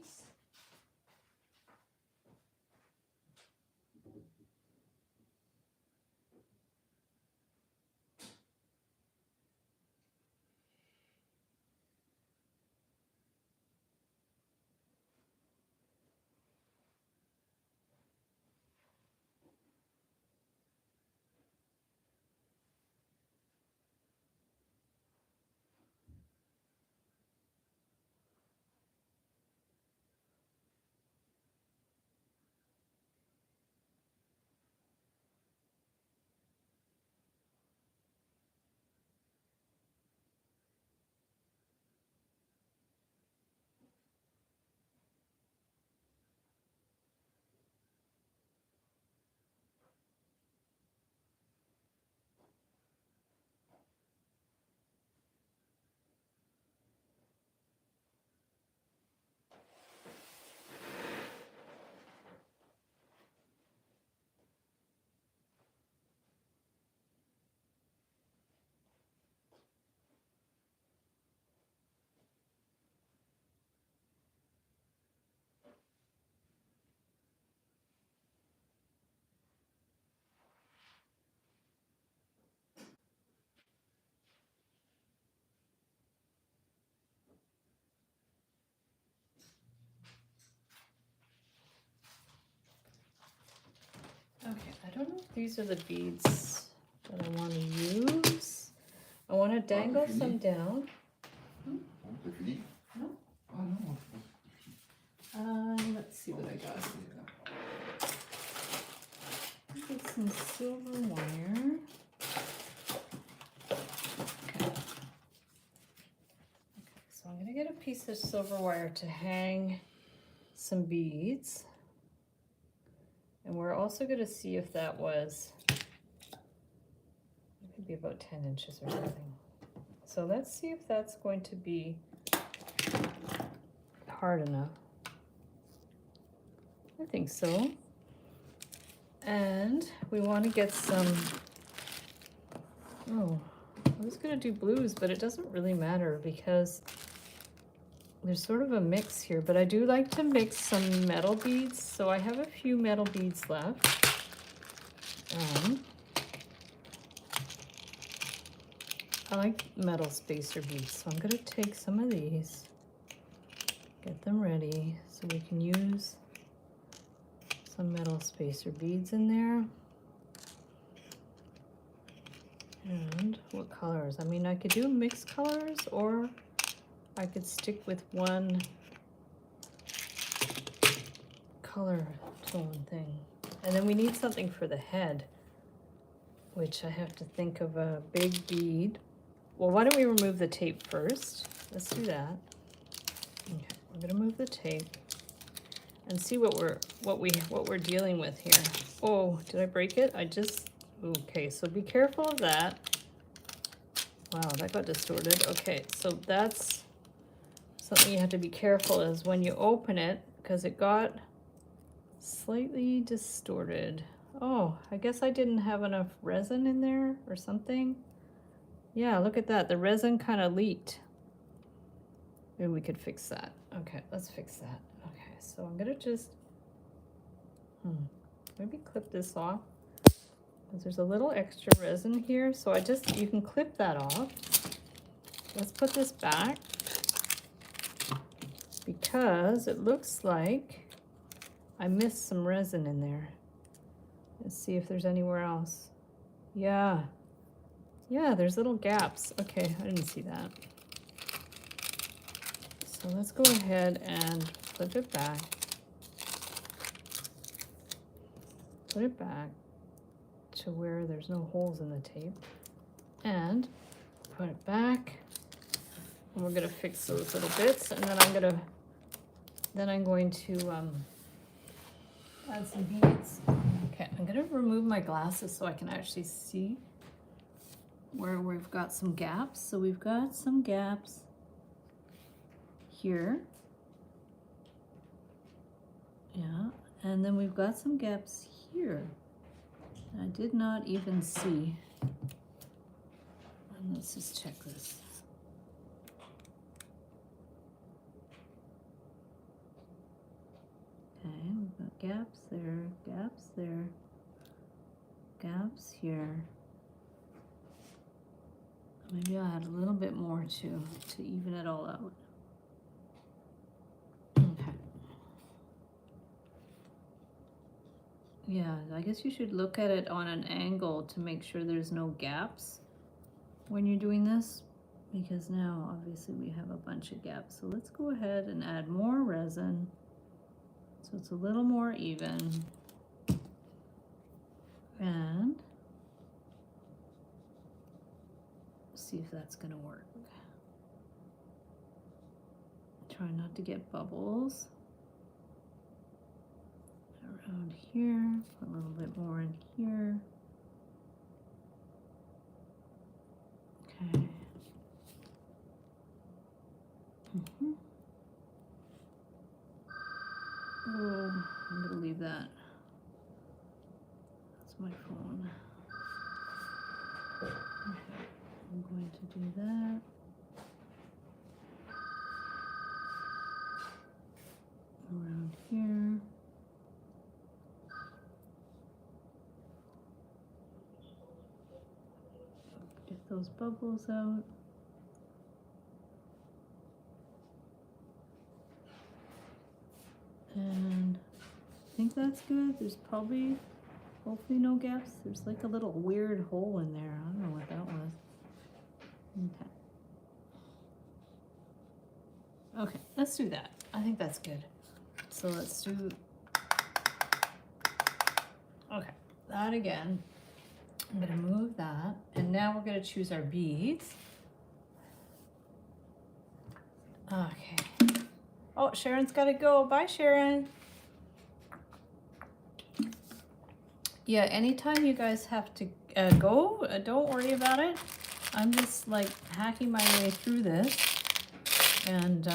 Okay, I don't know if these are the beads that I want to use. I want to dangle some down. No? Let's see what I got. Get some silver wire. Okay. So I'm going to get a piece of silver wire to hang some beads. And we're also going to see if that was, it could be about 10 inches or something. So let's see if that's going to be hard enough. I think so. And we want to get some, oh, I was going to do blues, but it doesn't really matter because there's sort of a mix here, but I do like to mix some metal beads, so I have a few metal beads left. I like metal spacer beads, so I'm going to take some of these, get them ready so we can use some metal spacer beads in there. And what colors? I mean, I could do mixed colors, or I could stick with one color tone thing. And then we need something for the head, which I have to think of a big bead. Well, why don't we remove the tape first? Let's do that. Okay, we're gonna move the tape and see what we're dealing with here. Oh, did I break it? Okay, so be careful of that. Wow, that got distorted. Okay, so that's something you have to be careful is when you open it, because it got slightly distorted. Oh, I guess I didn't have enough resin in there or something. Yeah, look at that. The resin kind of leaked. Maybe we could fix that. Okay, let's fix that. Okay, so I'm gonna just maybe clip this off, because there's a little extra resin here. So you can clip that off. Let's put this back, because it looks like I missed some resin in there. Let's see if there's anywhere else. Yeah, there's little gaps. Okay, I didn't see that. So let's go ahead and flip it back. Put it back to where there's no holes in the tape. And put it back. And we're gonna fix those little bits, and then I'm going to add some beads. Okay, I'm gonna remove my glasses so I can actually see where we've got some gaps. So we've got some gaps here. Yeah, and then we've got some gaps here. I did not even see. And let's just check this. Okay, we've got gaps there, gaps here. Maybe I'll add a little bit more to even it all out. Okay. Yeah, I guess you should look at it on an angle to make sure there's no gaps when you're doing this, because now obviously we have a bunch of gaps. So let's go ahead and add more resin so it's a little more even. And see if that's gonna work. Try not to get bubbles around here. Put a little bit more in here. Okay. Oh, I'm gonna leave that. That's my phone. Okay. I'm going to do that. Around here. Get those bubbles out. And I think that's good. There's probably, hopefully no gaps. There's like a little weird hole in there. I don't know what that was. Okay. Okay, let's do that. I think that's good. So let's do, okay, that again. I'm gonna move that. And now we're gonna choose our beads. Okay. Oh, Sharon's gotta go. Bye, Sharon. Yeah, anytime you guys have to go, don't worry about it. I'm just like hacking my way through this, and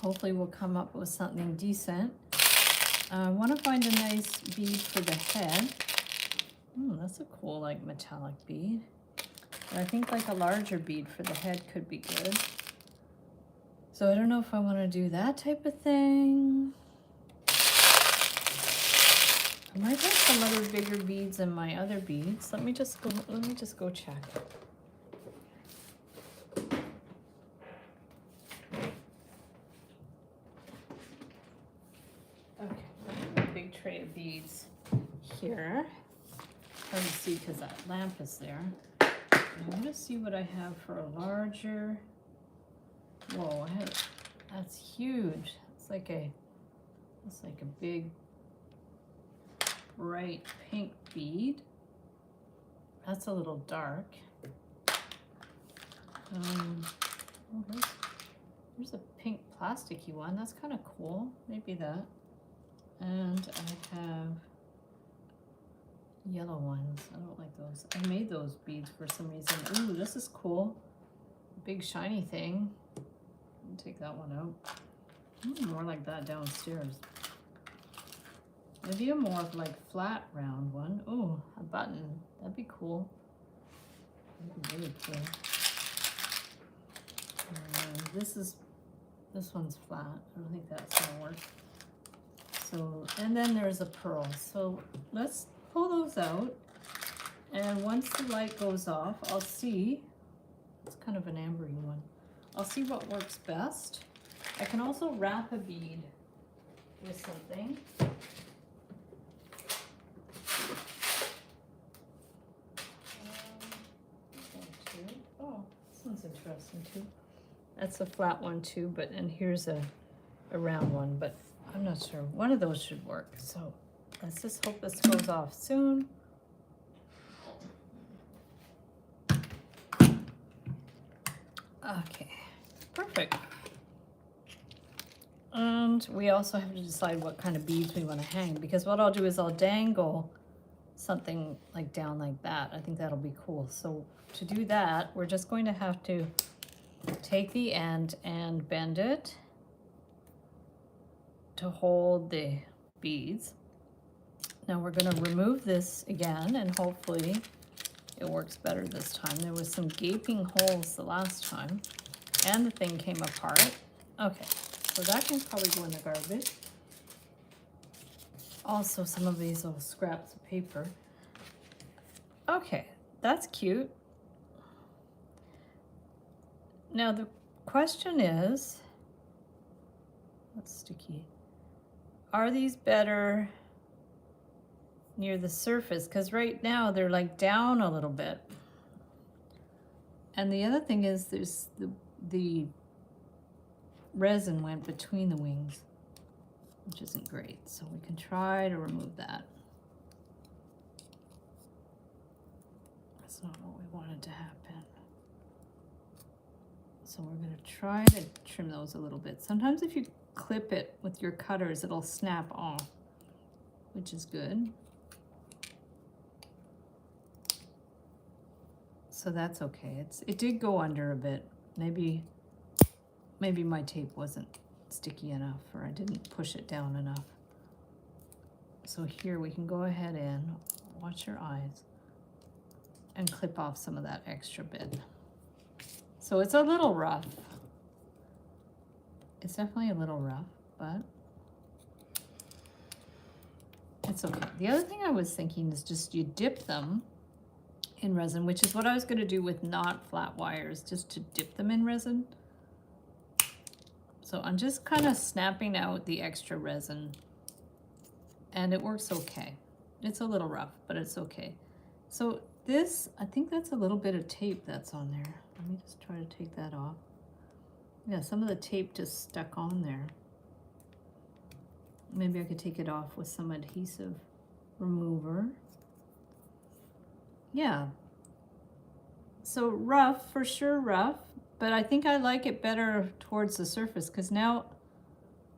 hopefully we'll come up with something decent. I want to find a nice bead for the head. That's a cool like metallic bead. But I think like a larger bead for the head could be good. So I don't know if I want to do that type of thing. I might have some other bigger beads in my other beads. Let me just go check. beads here. Hard to see because that lamp is there. I'm going to see what I have for a larger. Whoa, that's huge. It's like a big bright pink bead. That's a little dark. There's a pink plasticky one. That's kind of cool. Maybe that. And I have yellow ones. I don't like those. I made those beads for some reason. Ooh, this is cool. Big shiny thing. I'll take that one out. More like that downstairs. Maybe a more of like flat round one. Oh, a button. That'd be cool. That'd be really cool. This one's flat. I don't think that's gonna work. So, and then there's a pearl. So let's pull those out. And once the light goes off, I'll see. It's kind of an ambery one. I'll see what works best. I can also wrap a bead with something. Oh, this one's interesting too. That's a flat one too, and here's a round one, but I'm not sure. One of those should work. So let's just hope this goes off soon. Okay, perfect. And we also have to decide what kind of beads we want to hang, because what I'll do is I'll dangle something like down like that. I think that'll be cool. So to do that, we're just going to have to take the end and bend it to hold the beads. Now we're going to remove this again, and hopefully it works better this time. There was some gaping holes the last time, and the thing came apart. Okay, so that can probably go in the garbage. Also, some of these little scraps of paper. Okay, that's cute. Now the question is, that's sticky. Are these better near the surface? Because right now they're like down a little bit. And the other thing is there's the resin went between the wings, which isn't great. So we can try to remove that. That's not what we wanted to happen. So we're going to try to trim those a little bit. Sometimes if you clip it with your cutters, it'll snap off, which is good. So that's okay. It did go under a bit. Maybe my tape wasn't sticky enough, or I didn't push it down enough. So here we can go ahead and watch your eyes and clip off some of that extra bit. So it's a little rough. It's definitely a little rough, but it's okay. The other thing I was thinking is just you dip them in resin, which is what I was going to do with not flat wires, just to dip them in resin. So I'm just kind of snapping out the extra resin, and it works okay. It's a little rough, but it's okay. So this, I think that's a little bit of tape that's on there. Let me just try to take that off. Yeah, some of the tape just stuck on there. Maybe I could take it off with some adhesive remover. Yeah. So rough, for sure rough, but I think I like it better towards the surface, because now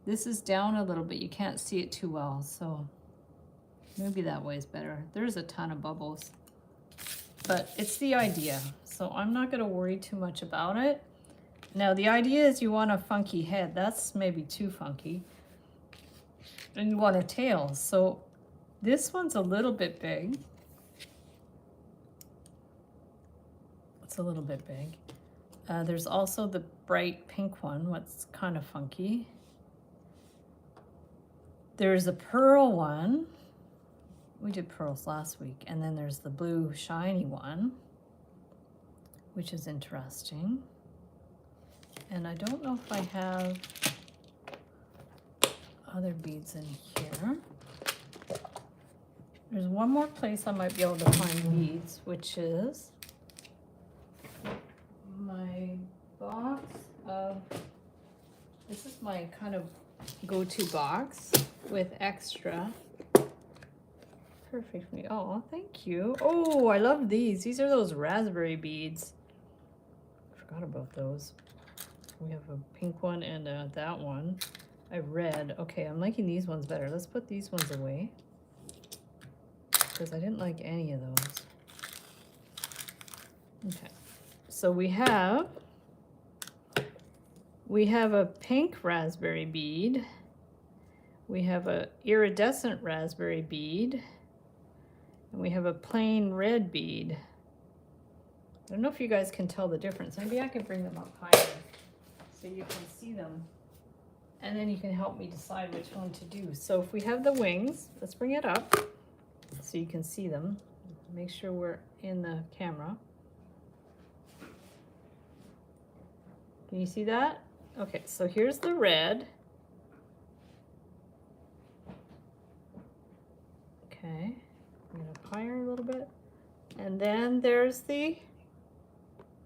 this is down a little bit. You can't see it too well, so maybe that way is better. There's a ton of bubbles, but it's the idea. So I'm not going to worry too much about it. Now the idea is you want a funky head. That's maybe too funky. And you want a tail. So this one's a little bit big. It's a little bit big. There's also the bright pink one, what's kind of funky. There's a pearl one. We did pearls last week. And then there's the blue shiny one, which is interesting. And I don't know if I have other beads in here. There's one more place I might be able to find beads, which is my box of, this is my kind of go-to box with extra. Perfect for me. Oh, thank you. Oh, I love these. These are those raspberry beads. I forgot about those. We have a pink one and that one. I red. Okay, I'm liking these ones better. Let's put these ones away, because I didn't like any of those. Okay, so we have a pink raspberry bead. We have a iridescent raspberry bead. And we have a plain red bead. I don't know if you guys can tell the difference. Maybe I can bring them up higher so you can see them. And then you can help me decide which one to do. So if we have the wings, let's bring it up so you can see them. Make sure we're in the camera. Can you see that? Okay, so here's the red. Okay, I'm gonna up higher a little bit. And then there's the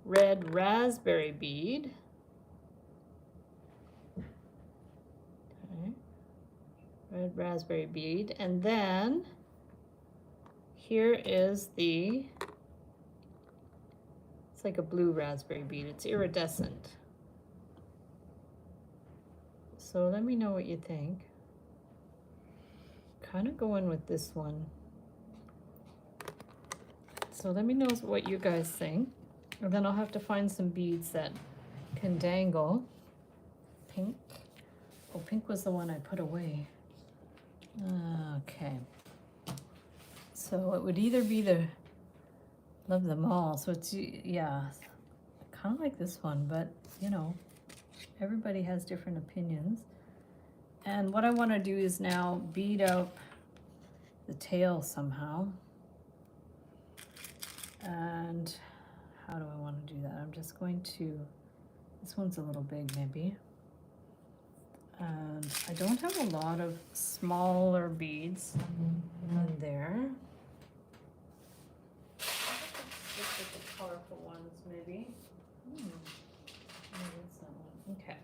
red raspberry bead. Okay, red raspberry bead. And then here is the, it's like a blue raspberry bead. It's iridescent. So let me know what you think. Kind of going with this one. So let me know what you guys think. And then I'll have to find some beads that can dangle. Pink. Oh, pink was the one I put away. Okay. So it would either be the, love them all. So it's, yeah, kind of like this one, but you know, everybody has different opinions. And what I want to do is now bead up the tail somehow. And how do I want to do that? I'm just going to, this one's a little big maybe. And I don't have a lot of smaller beads in there. Stick with the colorful ones maybe. Maybe it's that one. Okay.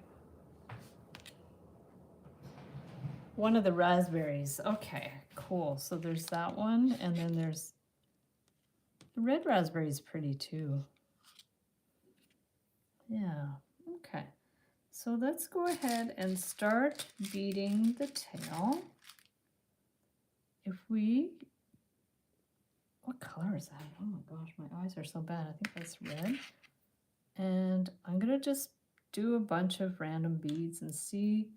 One of the raspberries. Okay, cool. So there's that one, and then there's the red raspberry is pretty too. Yeah, okay. So let's go ahead and start beading the tail. If we, what color is that? Oh my gosh, my eyes are so bad. I think that's red. And I'm gonna just do a bunch of random beads and see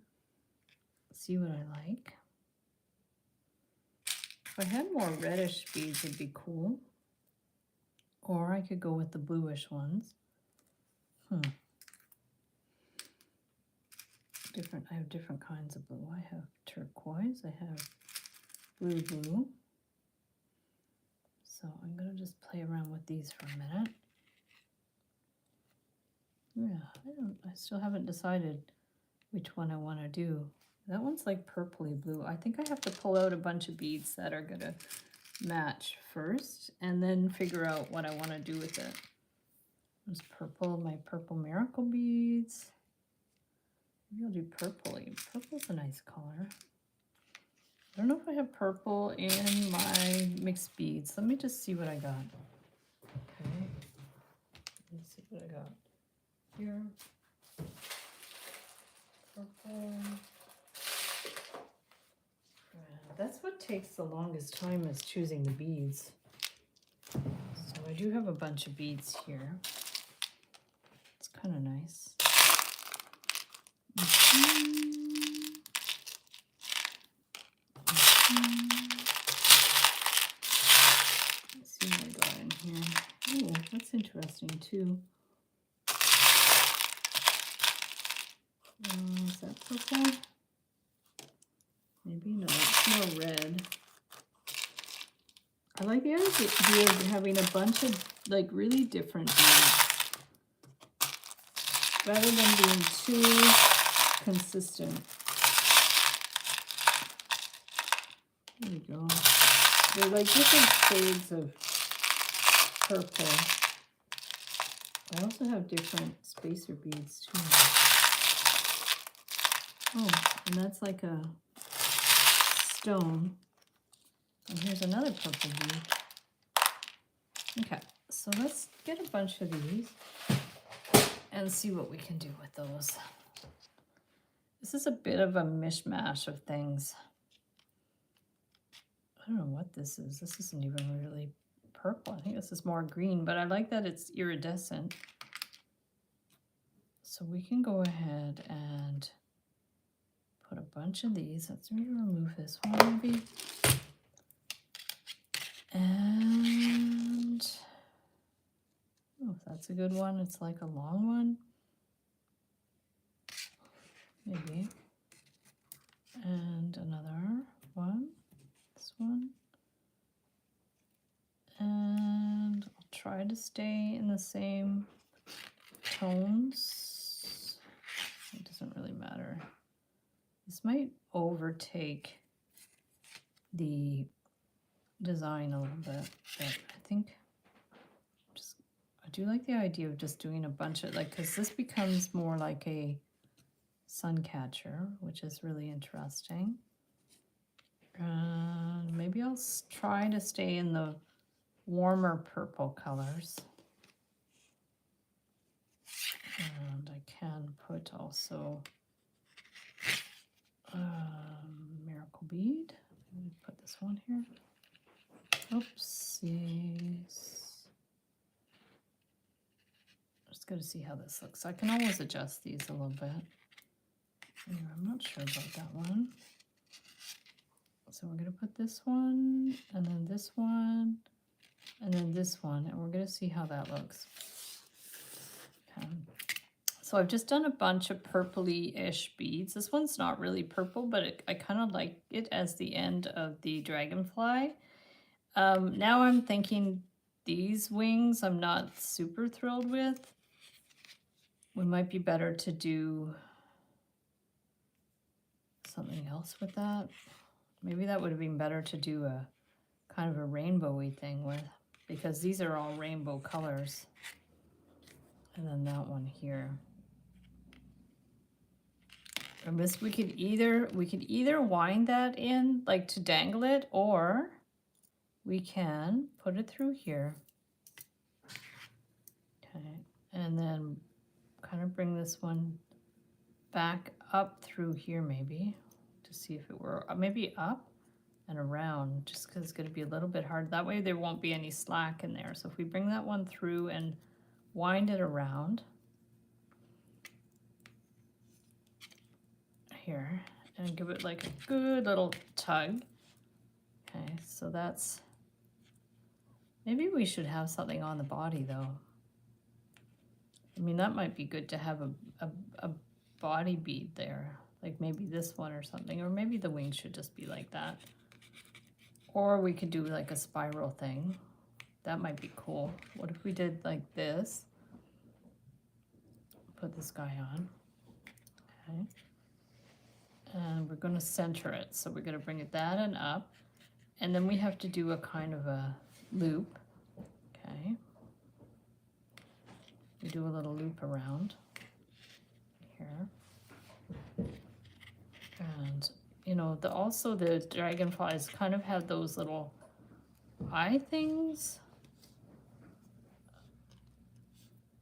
what I like. If I had more reddish beads, it'd be cool. Or I could go with the bluish ones. I have different kinds of blue. I have turquoise, I have blue. So I'm gonna just play around with these for a minute. Yeah, I still haven't decided which one I want to do. That one's like purpley blue. I think I have to pull out a bunch of beads that are gonna match first and then figure out what I want to do with it. There's purple, my purple miracle beads. Maybe I'll do purpley. Purple's a nice color. I don't know if I have purple in my mixed beads. Let me just see what I got. Okay. Let's see what I got here. Purple. That's what takes the longest time, is choosing the beads. So I do have a bunch of beads here. It's kind of nice. Let's see what I got in here. Oh, that's interesting too. Is that purple? Maybe no, it's more red. I like the idea of having a bunch of like really different beads rather than being too consistent. There we go. They're like different shades of purple. I also have different spacer beads too. Oh, and that's like a stone. And here's another purple bead. Okay, so let's get a bunch of these and see what we can do with those. This is a bit of a mishmash of things. I don't know what this is. This isn't even really purple. I think this is more green, but I like that it's iridescent. So we can go ahead and put a bunch of these. Let's remove this one maybe. And oh, that's a good one. It's like a long one. Maybe. And another one. This one. And I'll try to stay in the same tones. It doesn't really matter. This might overtake the design a little bit, but I think I do like the idea of just doing a bunch of like, because this becomes more like a Suncatcher, which is really interesting. Maybe I'll try to stay in the warmer purple colors. And I can put also miracle bead. Let me put this one here. Oopsies. Just got to see how this looks. I can always adjust these a little bit. Anyway, I'm not sure about that one. So we're going to put this one, and then this one, and then this one, and we're going to see how that looks. Okay. So I've just done a bunch of purpley-ish beads. This one's not really purple, but I kind of like it as the end of the dragonfly. Now I'm thinking these wings I'm not super thrilled with. We might be better to do something else with that. Maybe that would have been better to do a kind of a rainbowy thing with, because these are all rainbow colors. And then that one here. And this we could either wind that in like to dangle it, or we can put it through here. Okay, and then kind of bring this one back up through here maybe to see if it were maybe up and around, just because it's going to be a little bit hard. That way there won't be any slack in there. So if we bring that one through and wind it around here and give it like a good little tug. Okay, so that's, maybe we should have something on the body though. I mean, that might be good to have a body bead there, like maybe this one or something, or maybe the wings should just be like that. Or we could do like a spiral thing. That might be cool. What if we did like this? Put this guy on. Okay. And we're going to center it. So we're going to bring it that and up. And then we have to do a kind of a loop. Okay. We do a little loop around here. And you know, also the dragonflies kind of have those little eye things.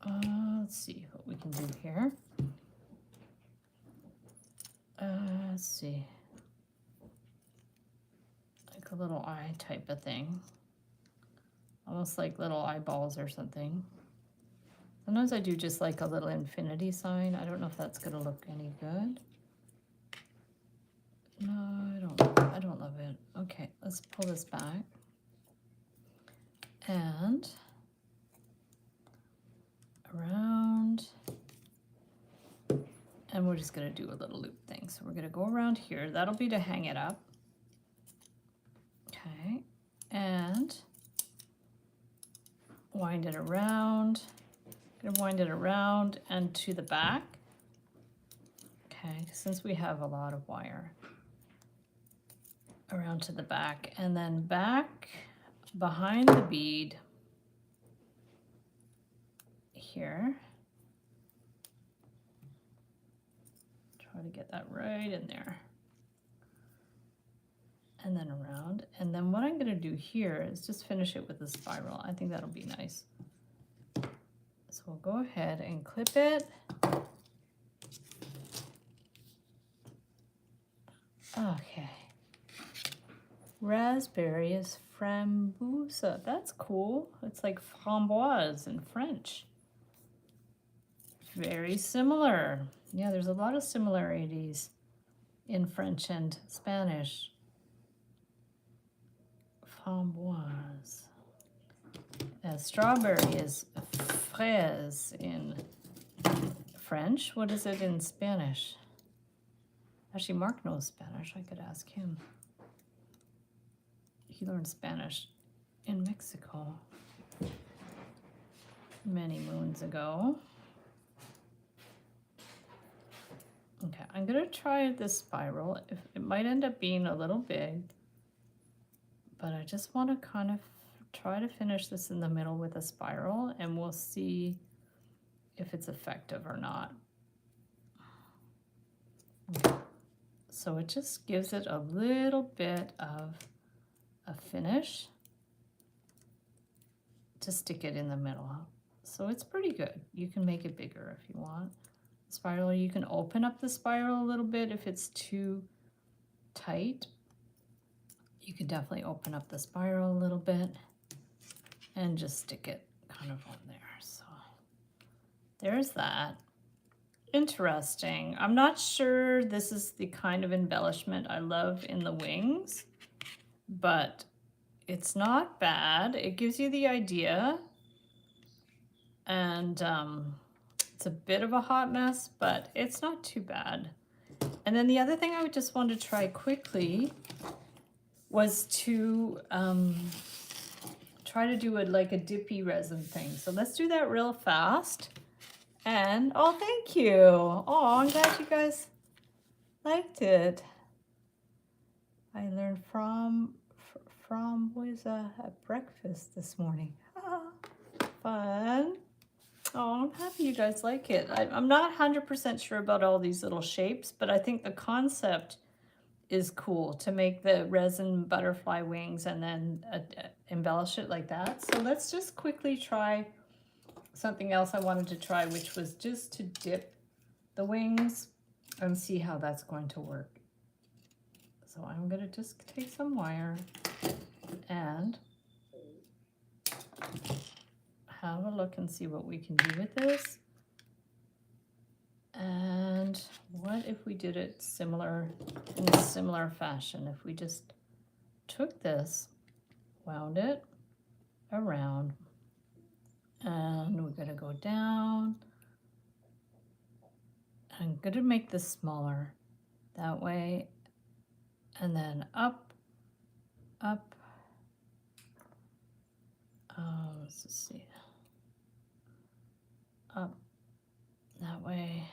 Let's see what we can do here. Let's see. Like a little eye type of thing. Almost like little eyeballs or something. Sometimes I do just like a little infinity sign. I don't know if that's going to look any good. No, I don't love it. Okay, let's pull this back. And around. And we're just going to do a little loop thing. So we're going to go around here. That'll be to hang it up. Okay. And wind it around. I'm going to wind it around and to the back. Okay, since we have a lot of wire. around to the back, and then back behind the bead here. Try to get that right in there. And then around. And then what I'm going to do here is just finish it with a spiral. I think that'll be nice. So we'll go ahead and clip it. Okay. Raspberry is framboise. That's cool. It's like framboise in French. Very similar. Yeah, there's a lot of similarities in French and Spanish. Framboise. Strawberry is fraise in French. What is it in Spanish? Actually, Mark knows Spanish. I could ask him. He learned Spanish in Mexico many moons ago. Okay, I'm gonna try this spiral. It might end up being a little big, but I just want to kind of try to finish this in the middle with a spiral, and we'll see if it's effective or not. Okay. So it just gives it a little bit of a finish to stick it in the middle. So it's pretty good. You can make it bigger if you want. Spiral, you can open up the spiral a little bit if it's too tight. You could definitely open up the spiral a little bit and just stick it kind of on there. So there's that. Interesting. I'm not sure this is the kind of embellishment I love in the wings, but it's not bad. It gives you the idea, and it's a bit of a hot mess, but it's not too bad. And then the other thing I would just want to try quickly was to try to do like a dippy resin thing. So let's do that real fast. And, oh, thank you. Oh, I'm glad you guys liked it. I learned from at breakfast this morning. Fun. Oh, I'm happy you guys like it. I'm not 100% sure about all these little shapes, but I think the concept is cool to make the resin butterfly wings and then embellish it like that. So let's just quickly try something else I wanted to try, which was just to dip the wings and see how that's going to work. So I'm going to just take some wire and have a look and see what we can do with this. And what if we did it in a similar fashion? If we just took this, wound it around, and we're going to go down. I'm going to make this smaller that way, and then up, up. Let's just see. Up that way,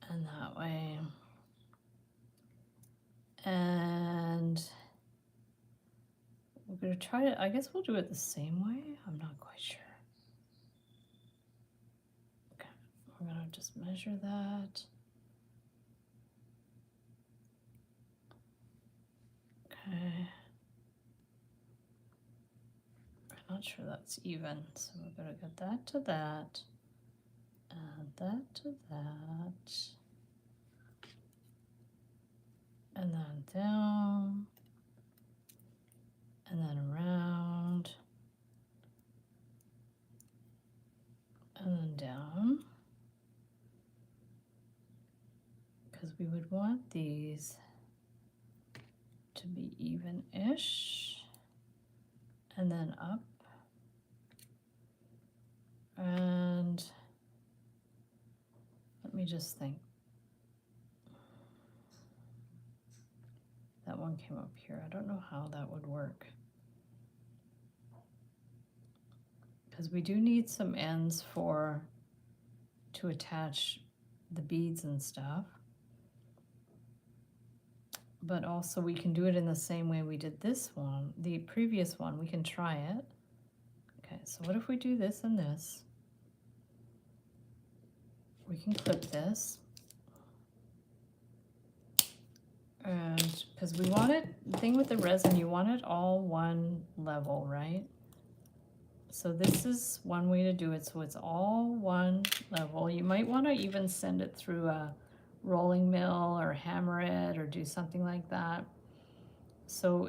and that way. And we're going to try to, I guess we'll do it the same way. I'm not quite sure. Okay, we're going to just measure that. Okay. I'm not sure that's even, so we're going to get that to that, and that to that, and then down, and then around, and then down, because we would want these to be even-ish, and then up, and let me just think. That one came up here. I don't know how that would work, because we do need some ends to attach the beads and stuff. but also we can do it in the same way we did this one, the previous one. We can try it. Okay, so what if we do this and this? We can clip this. And because we want it, the thing with the resin, you want it all one level, right? So this is one way to do it, so it's all one level. You might want to even send it through a rolling mill or hammer it or do something like that, so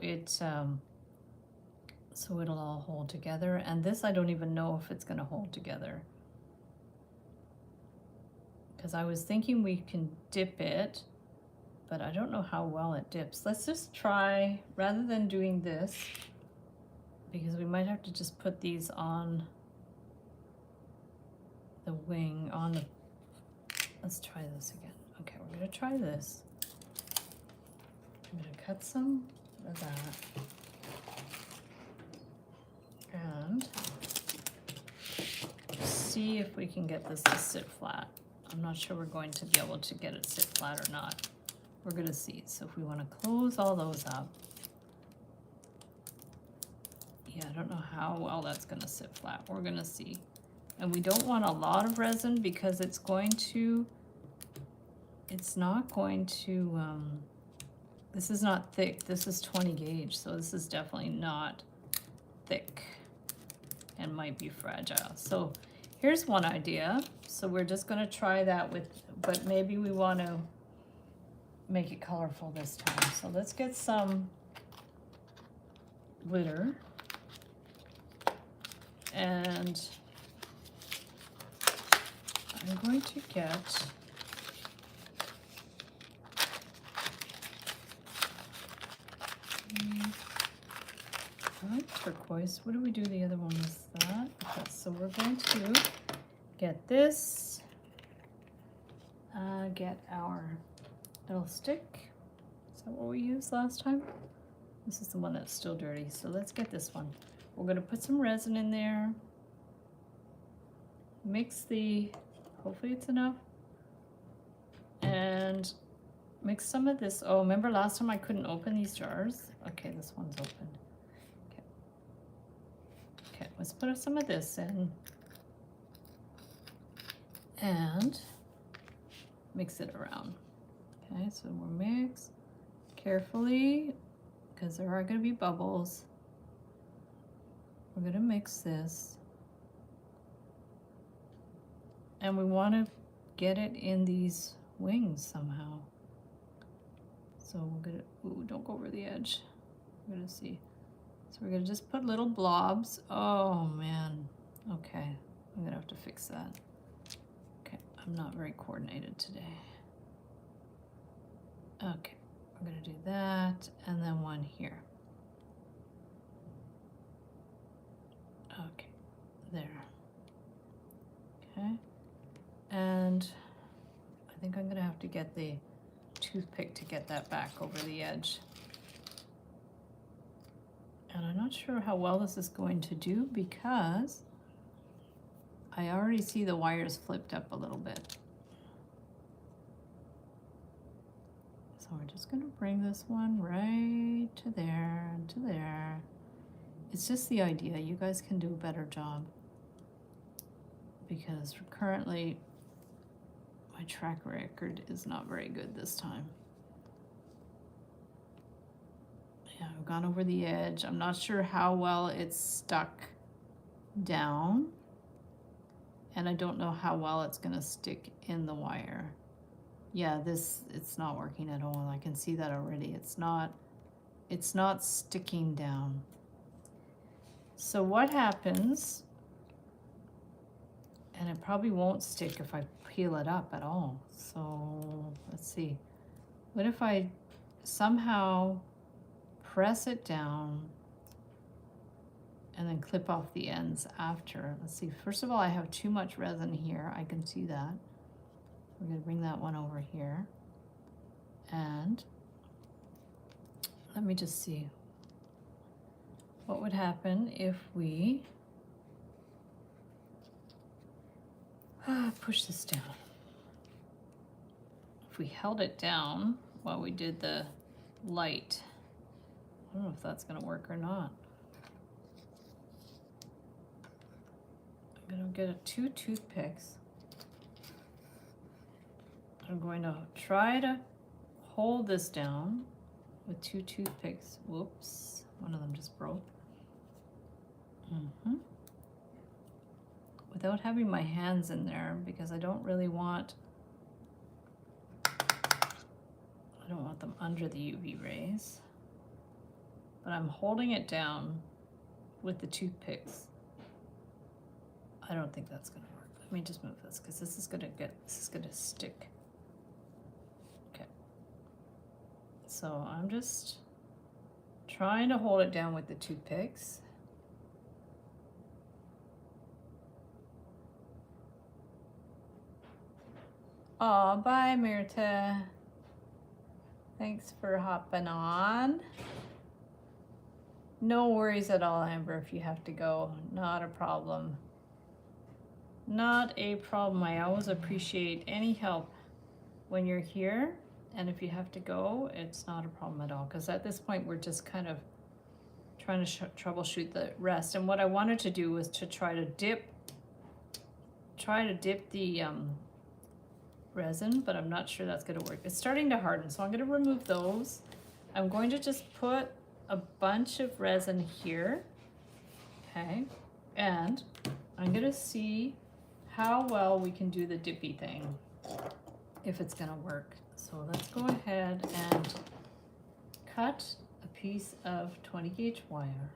so it'll all hold together. And this, I don't even know if it's going to hold together, because I was thinking we can dip it, but I don't know how well it dips. Let's just try, rather than doing this, because we might have to just put these on the wing, on the, let's try this again. Okay, we're gonna try this. I'm gonna cut some of that. And see if we can get this to sit flat. I'm not sure we're going to be able to get it sit flat or not. We're gonna see. So if we wanna close all those up, yeah, I don't know how well that's gonna sit flat. We're gonna see. And we don't want a lot of resin because it's not going to, this is not thick. This is 20 gauge, so this is definitely not thick and might be fragile. So here's one idea. So we're just gonna try that with, but maybe we wanna make it colorful this time. So let's get some glitter. And I'm going to get I like turquoise. What do we do? The other one was that. Okay, so we're going to get this, get our little stick. Is that what we used last time? This is the one that's still dirty, so let's get this one. We're going to put some resin in there, mix hopefully it's enough, and mix some of this. Oh, remember last time I couldn't open these jars? Okay, this one's open. Okay, let's put some of this in and mix it around. Okay, so we'll mix carefully because there are going to be bubbles. We're going to mix this. And we want to get it in these wings somehow. So we're going to, ooh, don't go over the edge. We're going to see. So we're going to just put little blobs. Oh man. Okay. I'm going to have to fix that. Okay. I'm not very coordinated today. Okay. We're going to do that. And then one here. Okay. There. Okay. And I think I'm going to have to get the toothpick to get that back over the edge. And I'm not sure how well this is going to do because I already see the wires flipped up a little bit. So we're just going to bring this one right to there and to there. It's just the idea. You guys can do a better job because currently my track record is not very good this time. Yeah, I've gone over the edge. I'm not sure how well it's stuck down. And I don't know how well it's gonna stick in the wire. Yeah, it's not working at all. I can see that already. It's not sticking down. So what happens, and it probably won't stick if I peel it up at all. So let's see. What if I somehow press it down and then clip off the ends after? Let's see. First of all, I have too much resin here. I can see that. We're going to bring that one over here. And let me just see. What would happen if we push this down? If we held it down while we did the light. I don't know if that's gonna work or not. I'm gonna get 2 toothpicks. I'm going to try to hold this down with 2 toothpicks. Whoops, one of them just broke. Without having my hands in there, because I don't want them under the UV rays. But I'm holding it down with the toothpicks. I don't think that's gonna work. Let me just move this, because this is gonna stick. Okay. So I'm just trying to hold it down with the toothpicks. Oh, bye, Myrta. Thanks for hopping on. No worries at all, Amber, if you have to go. Not a problem. Not a problem. I always appreciate any help when you're here. And if you have to go, it's not a problem at all. Because at this point, we're just kind of trying to troubleshoot the rest. And what I wanted to do was to try to dip the resin, but I'm not sure that's going to work. It's starting to harden, so I'm going to remove those. I'm going to just put a bunch of resin here, okay, and I'm going to see how well we can do the dippy thing, if it's going to work. So let's go ahead and cut a piece of 20 gauge wire.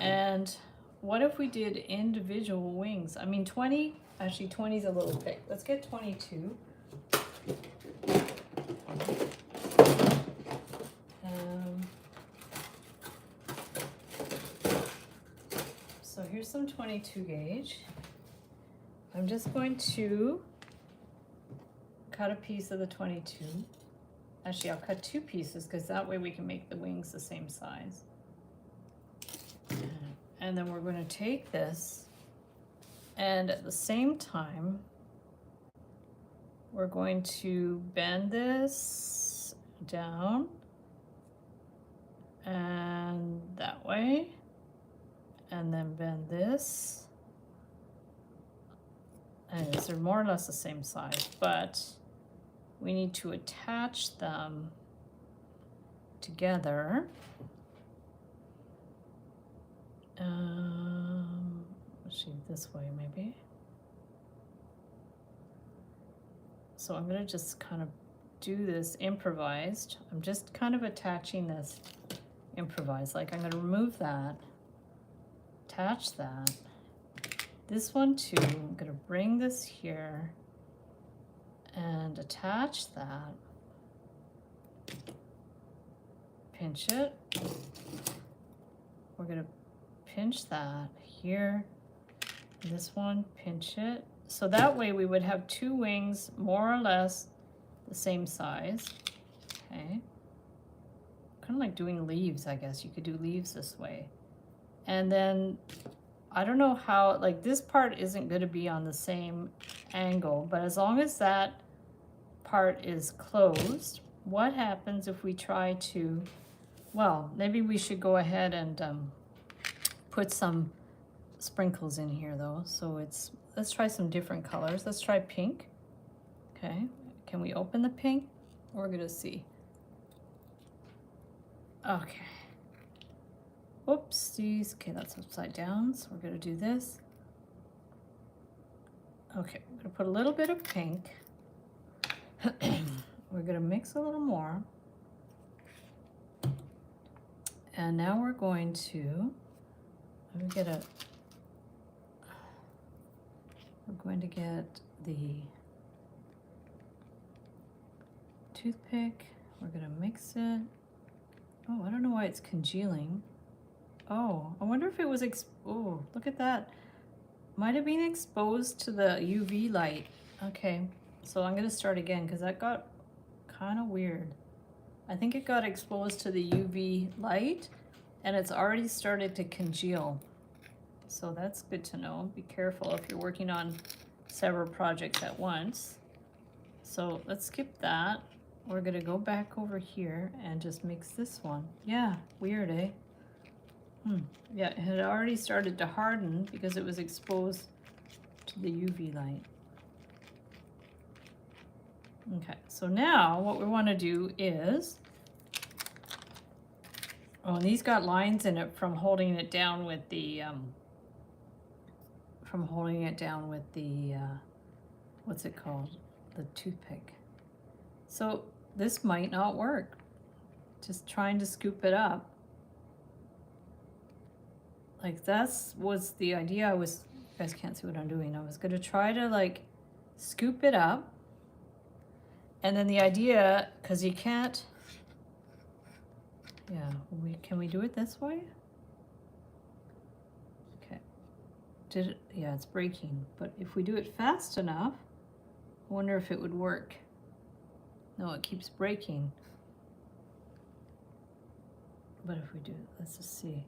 And what if we did individual wings? I mean, 20, actually 20 is a little thick. Let's get 22. So here's some 22 gauge. I'm just going to cut a piece of the 22. Actually, I'll cut 2 pieces, because that way we can make the wings the same size. And then we're going to take this, and at the same time, we're going to bend this down and that way, and then bend this. And they're more or less the same size, but we need to attach them together. Let's see, this way maybe. So I'm gonna just kind of do this improvised. I'm just kind of attaching this improvised. Like, I'm gonna remove that, attach that. This one too, I'm gonna bring this here and attach that. Pinch it. We're gonna pinch that here. This one, pinch it. So that way we would have 2 wings more or less the same size. Okay. Kind of like doing leaves, I guess. You could do leaves this way. And then, I don't know how, like, this part isn't going to be on the same angle, but as long as that part is closed, what happens if we try to, well, maybe we should go ahead and put some sprinkles in here though. So let's try some different colors. Let's try pink. Okay, can we open the pink? We're gonna see. Okay. Oopsies. Okay, that's upside down. So we're gonna do this. Okay, I'm gonna put a little bit of pink. We're gonna mix a little more. And now we're going to, we're going to get the toothpick. We're gonna mix it. Oh, I don't know why it's congealing. Oh, I wonder if it was, oh, look at that. Might have been exposed to the UV light. Okay, so I'm gonna start again because that got kind of weird. I think it got exposed to the UV light and it's already started to congeal. So that's good to know. Be careful if you're working on several projects at once. So let's skip that. we're gonna go back over here and just mix this one. Yeah, weird, eh? Yeah, it had already started to harden because it was exposed to the UV light. Okay, so now what we want to do is, oh, and these got lines in it from holding it down with the, what's it called? The toothpick. So this might not work. Just trying to scoop it up. Like was the idea. You guys can't see what I'm doing. I was gonna try to like scoop it up. And then the idea, cause you can't, yeah, can we do it this way? Okay, yeah, it's breaking, but if we do it fast enough, I wonder if it would work. No, it keeps breaking. But if we do, let's just see.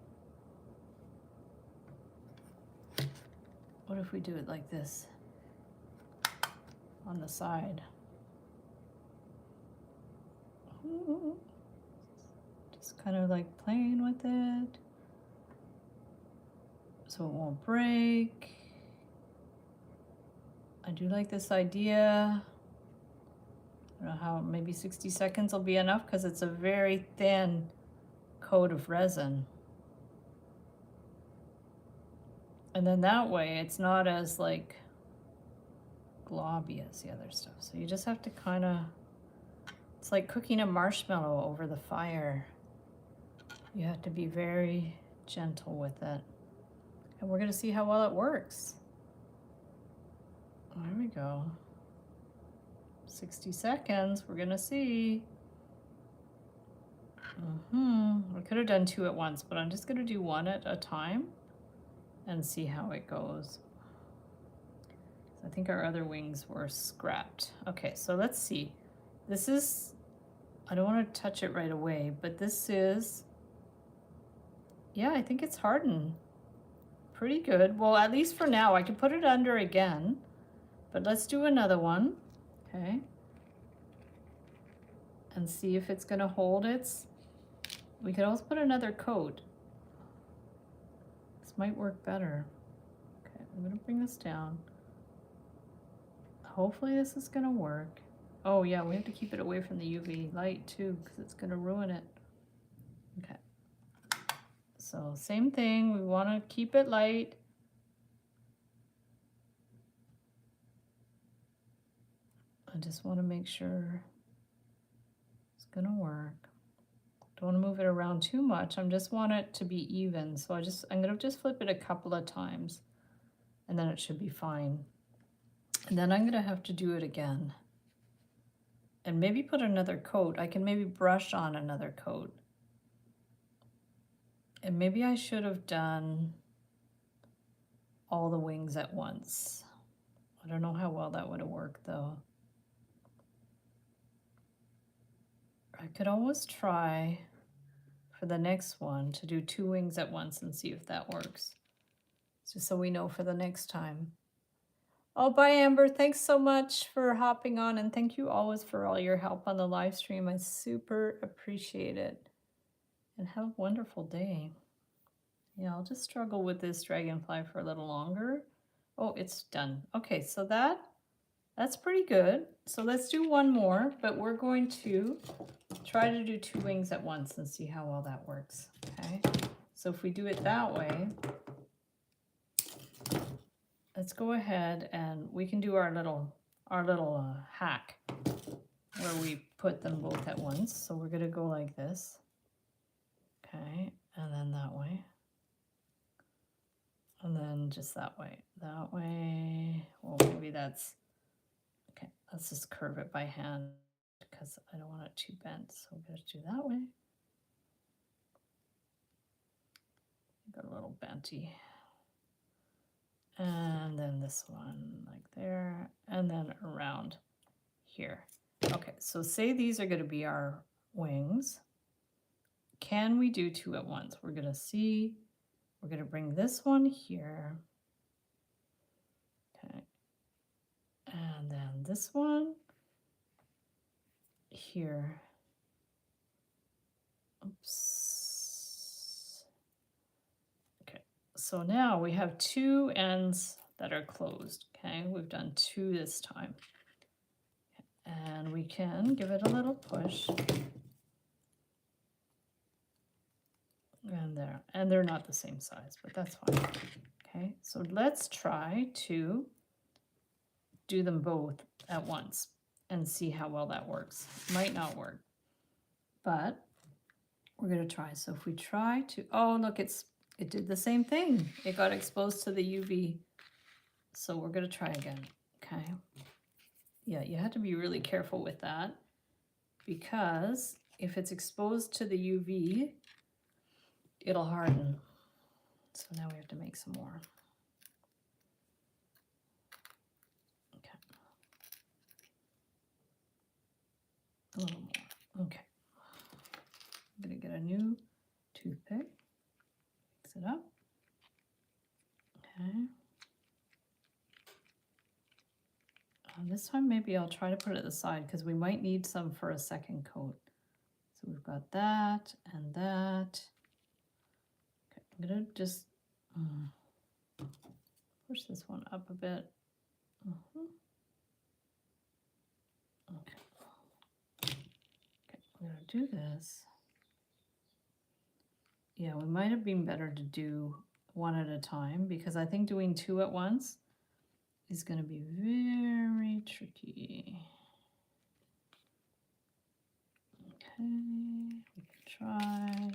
What if we do it like this? On the side. Ooh. Just kind of like playing with it. So it won't break. I do like this idea. I don't know how, maybe 60 seconds will be enough because it's a very thin coat of resin. And then that way it's not as like globby as the other stuff. So you just have to kind of, it's like cooking a marshmallow over the fire. You have to be very gentle with it. And we're gonna see how well it works. There we go. 60 seconds, we're gonna see. I could have done 2 at once, but I'm just gonna do 1 at a time and see how it goes. I think our other wings were scrapped. Okay, so let's see. This is, I don't want to touch it right away, but this is, yeah, I think it's hardened pretty good. Well, at least for now. I can put it under again, but let's do another one, okay? And see if it's gonna hold its, we could also put another coat. This might work better. Okay, I'm gonna bring this down. Hopefully this is gonna work. Oh yeah, we have to keep it away from the UV light too, because it's gonna ruin it. Okay. So same thing, we wanna keep it light. I just wanna make sure it's gonna work. Don't wanna move it around too much. I just want it to be even. So I'm gonna just flip it a couple of times and then it should be fine. And then I'm gonna have to do it again. And maybe put another coat. I can maybe brush on another coat. And maybe I should have done all the wings at once. I don't know how well that would have worked though. I could always try for the next one to do 2 wings at once and see if that works. Just so we know for the next time. Oh, bye Amber, thanks so much for hopping on, and thank you always for all your help on the live stream. I super appreciate it. And have a wonderful day. Yeah, I'll just struggle with this dragonfly for a little longer. Oh, it's done. Okay, so that's pretty good. So let's do 1 more, but we're going to try to do 2 wings at once and see how well that works. Okay, so if we do it that way, let's go ahead and we can do our little hack where we put them both at once. So we're gonna go like this. Okay, and then that way. And then just that way. That way. Well, maybe that's, okay, let's just curve it by hand because I don't want it too bent. So we're gonna do that way. Got a little benty. And then this one like there, and then around here. Okay, so say these are gonna be our wings. Can we do 2 at once? We're gonna see, we're gonna bring this one here. Okay, and then this one here. Oops. Okay, so now we have 2 ends that are closed. Okay, we've done 2 this time. And we can give it a little push. And there, and they're not the same size, but that's fine. Okay, so let's try to do them both at once and see how well that works. Might not work, but we're gonna try. So if we try to, oh look, it did the same thing. It got exposed to the UV. So we're gonna try again, okay? Yeah, you have to be really careful with that because if it's exposed to the UV, it'll harden. So now we have to make some more. Okay. A little more. Okay. I'm gonna get a new toothpick. Mix it up. Okay. This time maybe I'll try to put it at the side because we might need some for a second coat. So we've got that and that. Okay, I'm gonna just push this one up a bit. Okay. Okay, we're gonna do this. Yeah, we might have been better to do one at a time because I think doing 2 at once is going to be very tricky. Okay, we can try.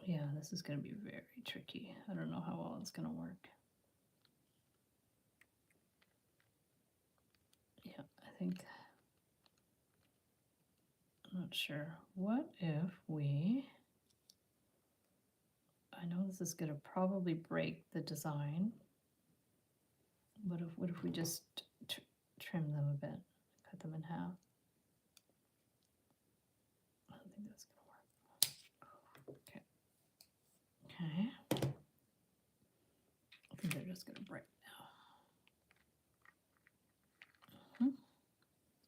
Yeah, this is going to be very tricky. I don't know how well it's going to work. Yeah, I think, I'm not sure. What if we, I know this is going to probably break the design. What if we just trim them a bit, cut them in half? I don't think that's gonna work. Okay. Okay. I think they're just gonna break now.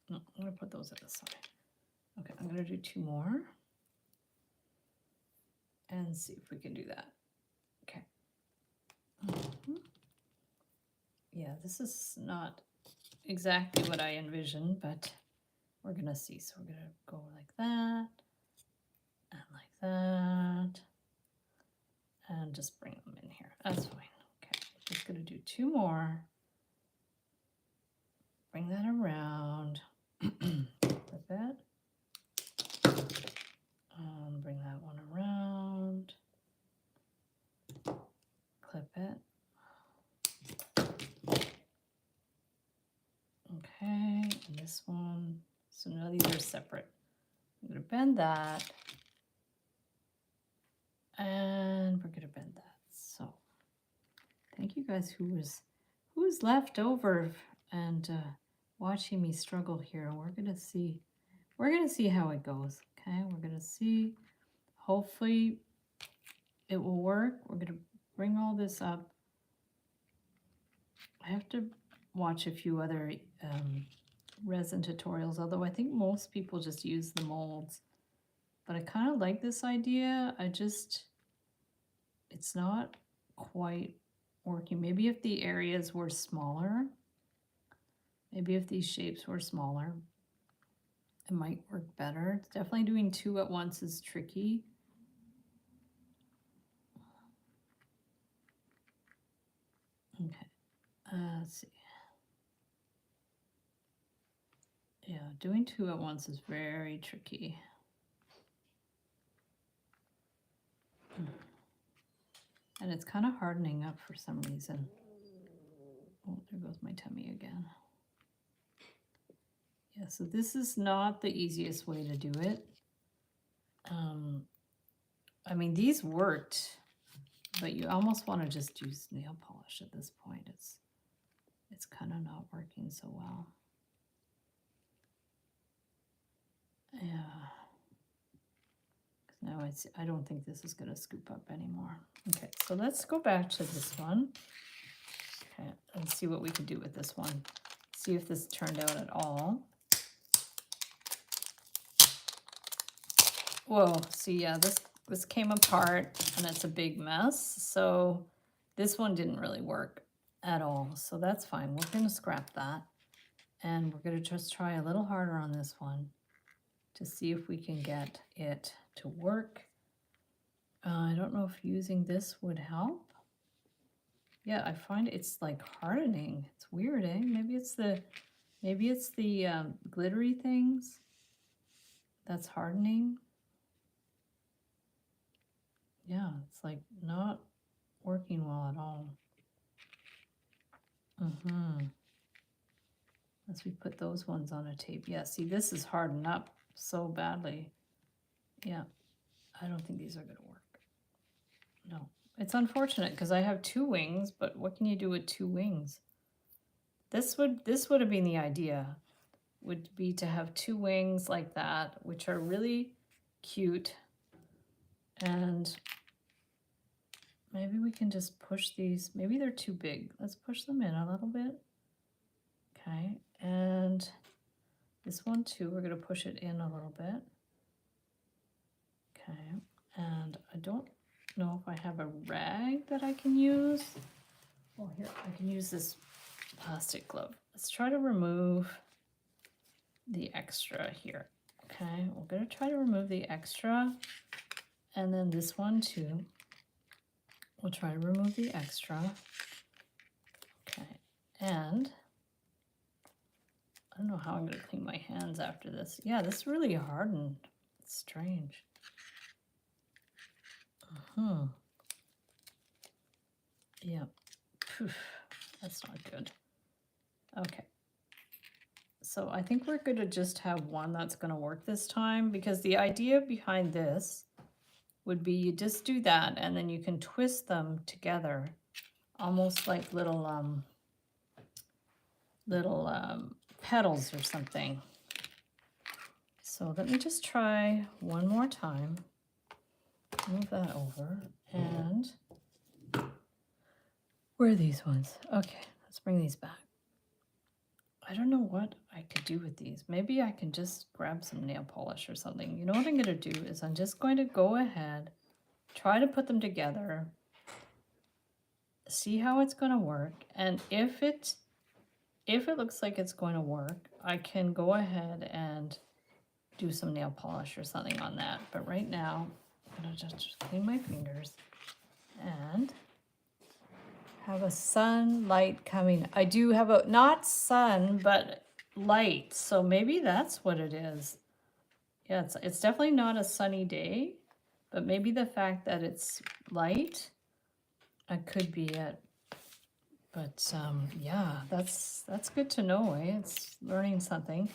No, I'm gonna put those at the side. Okay, I'm gonna do 2 more and see if we can do that. Okay. Yeah, this is not exactly what I envisioned, but we're gonna see. So we're gonna go like that and like that and just bring them in here. That's fine. Okay, just gonna do 2 more. Bring that around. Flip it. Bring that one around. Clip it. Okay, and this one. So now these are separate. I'm going to bend that. And we're going to bend that. So thank you guys who was left over and watching me struggle here. We're going to see how it goes. Okay, we're going to see. Hopefully it will work. We're going to bring all this up. I have to watch a few other resin tutorials, although I think most people just use the molds. But I kind of like this idea. It's not quite working. Maybe if the areas were smaller, maybe if these shapes were smaller, it might work better. Definitely doing 2 at once is tricky. Okay, let's see. Yeah, doing 2 at once is very tricky. And it's kind of hardening up for some reason. Oh, there goes my tummy again. Yeah, so this is not the easiest way to do it. I mean, these worked, but you almost want to just use nail polish at this point. It's kind of not working so well. Yeah. Now I don't think this is going to scoop up anymore. Okay, so let's go back to this one. Okay, let's see what we can do with this one. See if this turned out at all. Whoa, see, yeah, this came apart and it's a big mess. So this one didn't really work at all. So that's fine. We're going to scrap that. And we're going to just try a little harder on this one to see if we can get it to work. I don't know if using this would help. Yeah, I find it's like hardening. It's weird, eh? Maybe it's the glittery things that's hardening. Yeah, it's like not working well at all. As we put those ones on a tape. Yeah, see, this is hardened up so badly. Yeah, I don't think these are going to work. No, it's unfortunate because I have 2 wings, but what can you do with 2 wings? This would have been the idea, would be to have 2 wings like that, which are really cute. And maybe we can just push these. Maybe they're too big. Let's push them in a little bit. Okay, and this one too, we're going to push it in a little bit. Okay, and I don't know if I have a rag that I can use. Oh, here, I can use this plastic glove. Let's try to remove the extra here. Okay, we're going to try to remove the extra. And then this one too. We'll try to remove the extra. Okay, and I don't know how I'm going to clean my hands after this. Yeah, this really hardened. It's strange. Yeah. Poof. That's not good. Okay. So I think we're going to just have one that's going to work this time, because the idea behind this would be you just do that and then you can twist them together almost like little petals or something. So let me just try one more time. Move that over. And where are these ones? Okay, let's bring these back. I don't know what I could do with these. Maybe I can just grab some nail polish or something. You know what I'm going to do is I'm just going to go ahead, try to put them together, see how it's going to work, and if it looks like it's going to work, I can go ahead and do some nail polish or something on that. But right now, I'm going to just clean my fingers and have a sunlight coming. I do have a, not sun, but light. So maybe that's what it is. Yeah, it's definitely not a sunny day, but maybe the fact that it's light, could be it. But yeah, that's good to know, eh? It's learning something.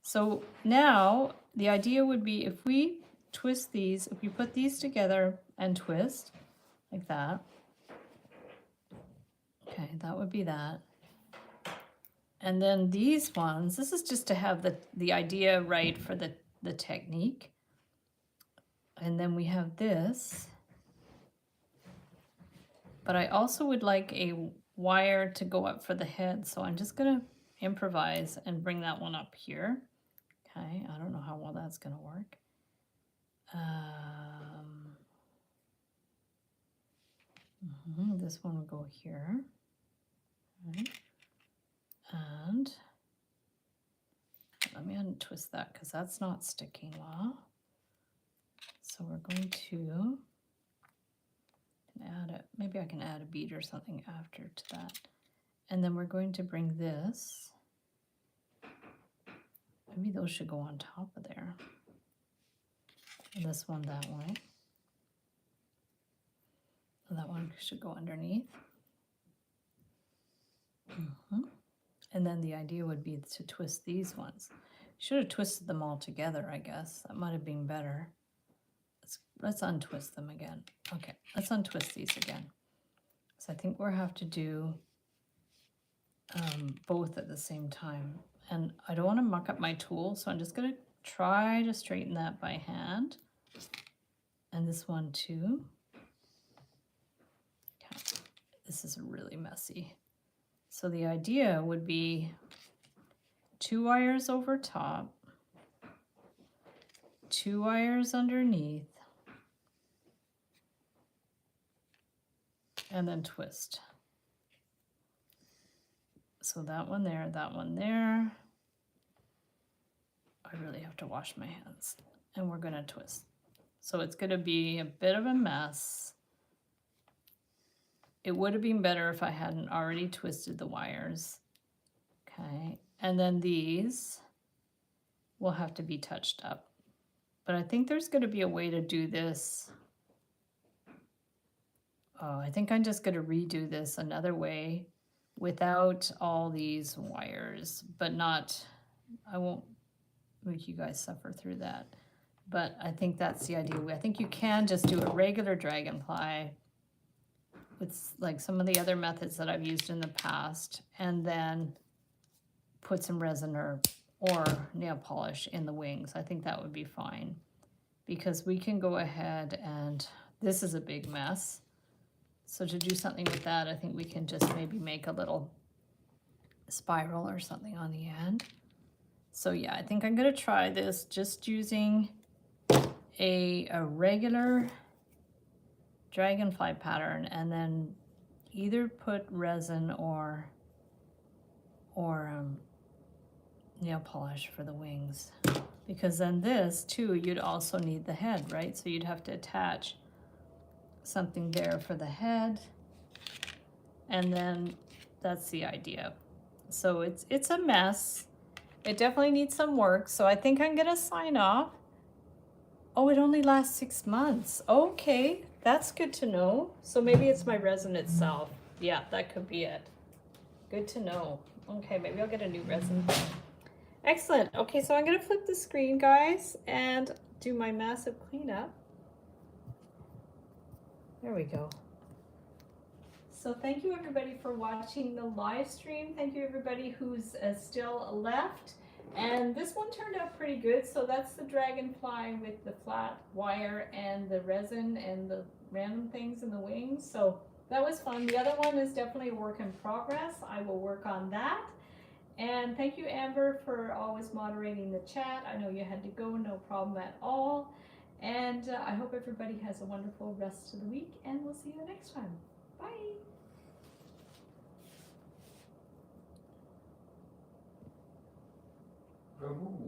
So now the idea would be if we twist these, if we put these together and twist like that. Okay, that would be that. And then these ones, this is just to have the idea right for the technique. And then we have this. But I also would like a wire to go up for the head. So I'm just going to improvise and bring that one up here. Okay, I don't know how well that's going to work. This one will go here. Okay. And let me untwist that because that's not sticking well. So we're going to add it. Maybe I can add a bead or something after to that. And then we're going to bring this. Maybe those should go on top of there. And this one that way. And that one should go underneath. And then the idea would be to twist these ones. Should have twisted them all together, I guess. That might have been better. Let's untwist them again. Okay, let's untwist these again. So I think we'll have to do both at the same time. And I don't want to muck up my tool, so I'm just going to try to straighten that by hand. And this one too. Okay. This is really messy. So the idea would be 2 wires over top, 2 wires underneath, and then twist. So that one there, that one there. I really have to wash my hands. And we're gonna twist. So it's gonna be a bit of a mess. It would have been better if I hadn't already twisted the wires. Okay, and then these will have to be touched up. But I think there's gonna be a way to do this. Oh, I think I'm just gonna redo this another way without all these wires, but not, I won't make you guys suffer through that. But I think that's the idea. I think you can just do a regular dragonfly with like some of the other methods that I've used in the past, and then put some resin or nail polish in the wings. I think that would be fine, because we can go ahead and, this is a big mess. So to do something with that, I think we can just maybe make a little spiral or something on the end. So yeah, I think I'm gonna try this just using a regular dragonfly pattern, and then either put resin or nail polish for the wings, because then this too, you'd also need the head, right? So you'd have to attach something there for the head, and then that's the idea. So it's a mess. It definitely needs some work. So I think I'm gonna sign off. Oh, it only lasts 6 months. Okay, that's good to know. So maybe it's my resin itself. Yeah, that could be it. Good to know. Okay, maybe I'll get a new resin. Excellent. Okay, so I'm gonna flip the screen, guys, and do my massive cleanup. There we go. So thank you everybody for watching the live stream. Thank you everybody who's still left. And this one turned out pretty good. So that's the dragonfly with the flat wire and the resin and the random things in the wings. So that was fun. The other one is definitely a work in progress. I will work on that. And thank you, Amber, for always moderating the chat. I know you had to go, no problem at all. And I hope everybody has a wonderful rest of the week, and we'll see you next time. Bye. Ooh.